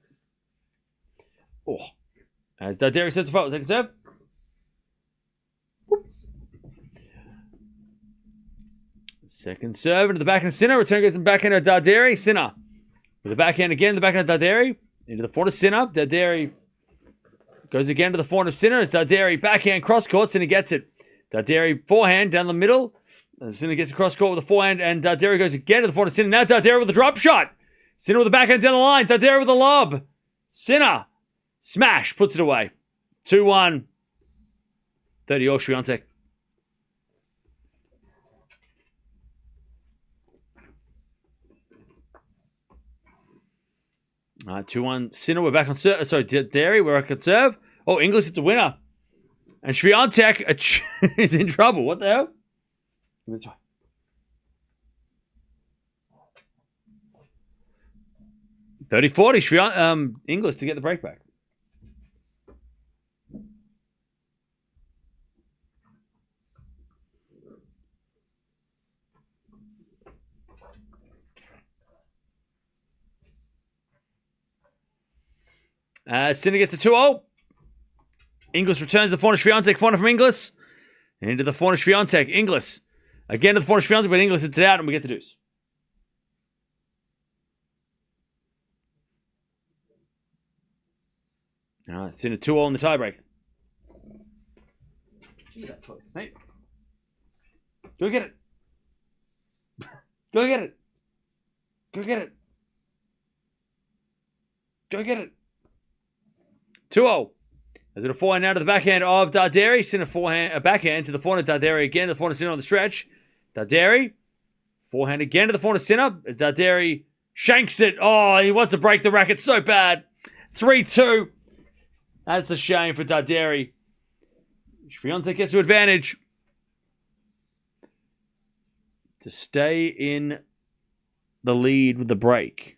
Oh. As Darderi sets the fault. Second serve. Whoop. Second serve into the backhand of Sinner. Return goes in the backhand of Darderi. Sinner. With the backhand again. The backhand of Darderi. Into the forehand of Sinner. Darderi goes again to the forehand of Sinner. As Darderi backhand cross court. Sinner gets it. Darderi forehand down the middle. Sinner gets across court with the forehand. And Darderi goes again to the forehand of Sinner. Now Darderi with a drop shot. Sinner with the backhand down the line. Darderi with a lob. Sinner. Smash. Puts it away. 2-1. 30 all, Swiatek. All right, 2-1. Sinner, we're back on serve. Sorry, Darderi, we're back on serve. Oh, Inglis is the winner. And Swiatek is in trouble. What the hell? Give me the try. $30-40, Inglis to get the break back. Sinner gets the 2-0. Inglis returns the corner. Swiatek, corner from Inglis. And into the corner, Swiatek. Inglis. Again to the corner, Swiatek, but Inglis hits it out, and we get the deuce. All right, Sinner 2-0 in the tiebreak. Hey. Go get it. Go get it. Go get it. Go get it. 2-0. As it a forehand now to the backhand of Darderi. Sinner backhand to the forehand of Darderi again. To the forehand of Sinner on the stretch. Darderi. Forehand again to the forehand of Sinner. As Darderi shanks it. Oh, he wants to break the racket so bad. 3-2. That's a shame for Darderi. Swiatek gets to advantage to stay in the lead with the break.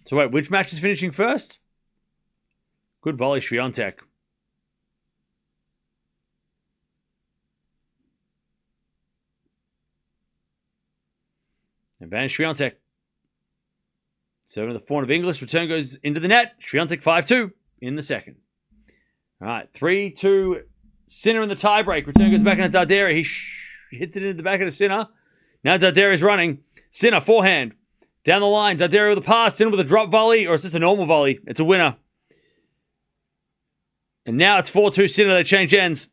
So wait, which match is finishing first? Good volley, Swiatek. Advantage Swiatek. Serving the forehand of Inglis. Return goes into the net. Swiatek 5-2 in the second. All right, 3-2. Sinner in the tiebreak. Return goes back into Darderi. He hits it into the back of the Sinner. Now Darderi's running. Sinner forehand. Down the line, Darderi with a pass, Sinner with a drop volley, or it's just a normal volley. It's a winner. And now it's 4-2 Sinner. They change ends.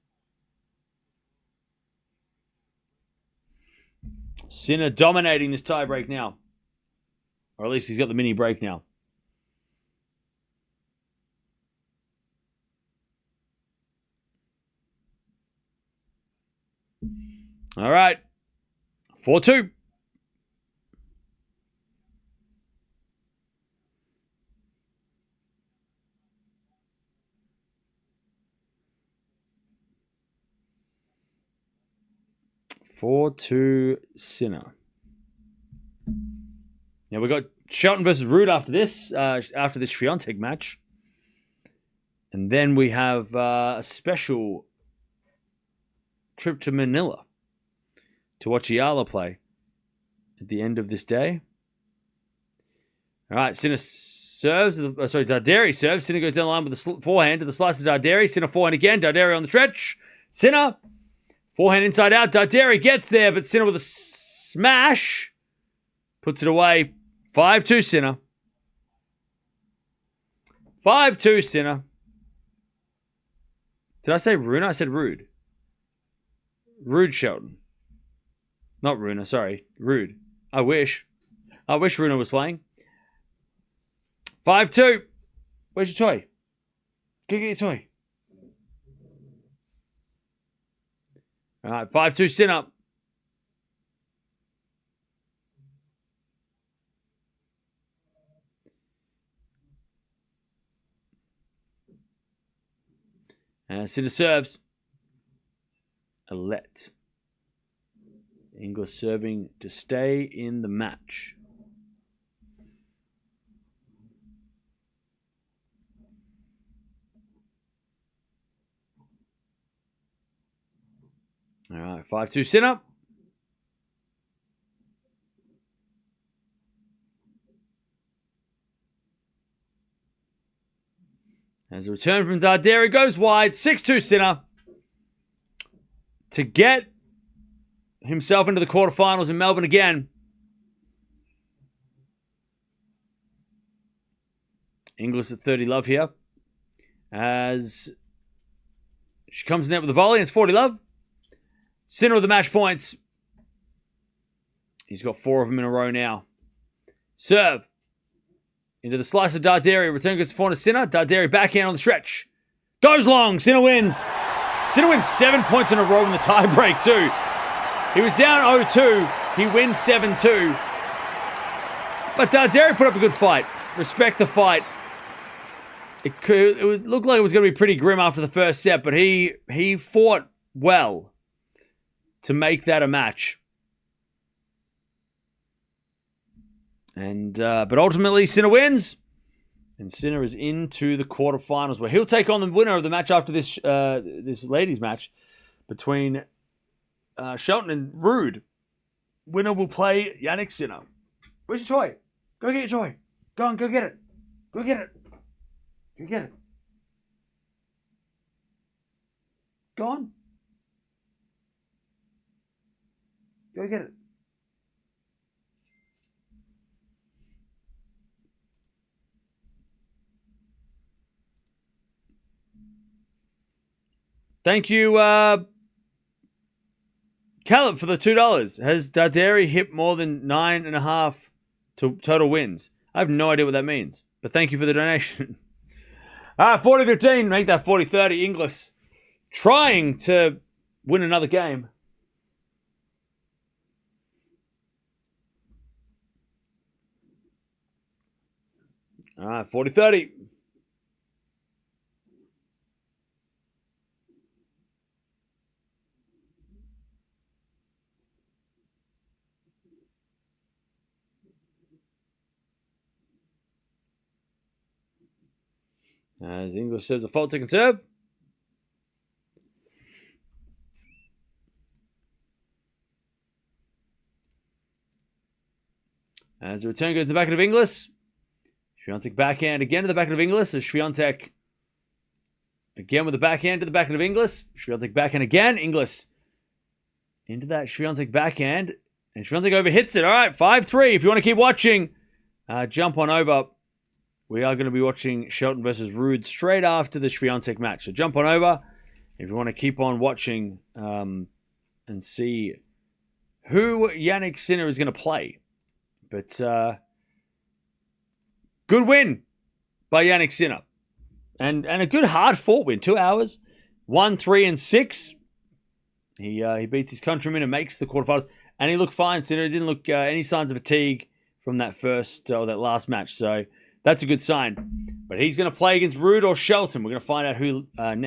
Sinner dominating this tie break now. Or at least he's got the mini break now. All right. 4-2. Sinner. Now we got Shelton versus Ruud after this Swiatek match. And then we have a special trip to Manila to watch Eala play at the end of this day. All right, Sinner serves. Darderi serves. Sinner goes down the line with the forehand to the slice of Darderi. Sinner forehand again. Darderi on the stretch. Sinner. Forehand inside out. Darderi gets there, but Sinner with a smash. Puts it away. 5-2 Sinner. 5-2 Sinner. Did I say Runa? I said Ruud. Ruud Shelton. Not Runa, sorry. Ruud. I wish Runa was playing. 5-2. Where's your toy? Go get your toy. All right, 5-2 Sinner. And Sinner serves. A let. Inglis serving to stay in the match. All right, 5-2 Sinner. As a return from Darderi goes wide, 6-2 Sinner to get himself into the quarterfinals in Melbourne again. Inglis at 30 love here. As she comes in there with the volley, and it's 40 love. Sinner with the match points. He's got 4 of them in a row now. Serve. Into the slice of Darderi. Return goes to forehand of Sinner. Darderi backhand on the stretch. Goes long. Sinner wins. Sinner wins 7 points in a row in the tiebreak too. He was down 0-2. He wins 7-2. But Darderi put up a good fight. Respect the fight. It looked like it was going to be pretty grim after the first set, but he fought well to make that a match. And but ultimately, Sinner wins. And Sinner is into the quarterfinals where he'll take on the winner of the match after this this ladies' match between Shelton and Rude. Winner will play Jannik Sinner. Where's your toy? Go get your toy. Go on, go get it. Go get it. Go get it. Go on. Go get it. Thank you, Caleb, for the $2. Has Darderi hit more than 9.5 total wins? I have no idea what that means, but thank you for the donation. 40-15, make that 40-30. Inglis trying to win another game. All right, 40-30. As Inglis says, a fault to conserve. As the return goes to the backhand of Inglis. Swiatek backhand again to the backhand of Inglis. As Swiatek again with the backhand to the backhand of Inglis. Swiatek backhand again. Inglis into that Swiatek backhand. And Swiatek overhits it. All right, 5-3. If you want to keep watching, jump on over. We are going to be watching Shelton versus Rude straight after the Swiatek match. So jump on over if you want to keep on watching and see who Jannik Sinner is going to play. But good win by Jannik Sinner. And a good hard-fought win. 2 hours. 1, 3, and 6. He beats his countryman and makes the quarterfinals. And he looked fine. Sinner didn't look any signs of fatigue from that first or that last match. So that's a good sign. But he's going to play against Rude or Shelton. We're going to find out who next.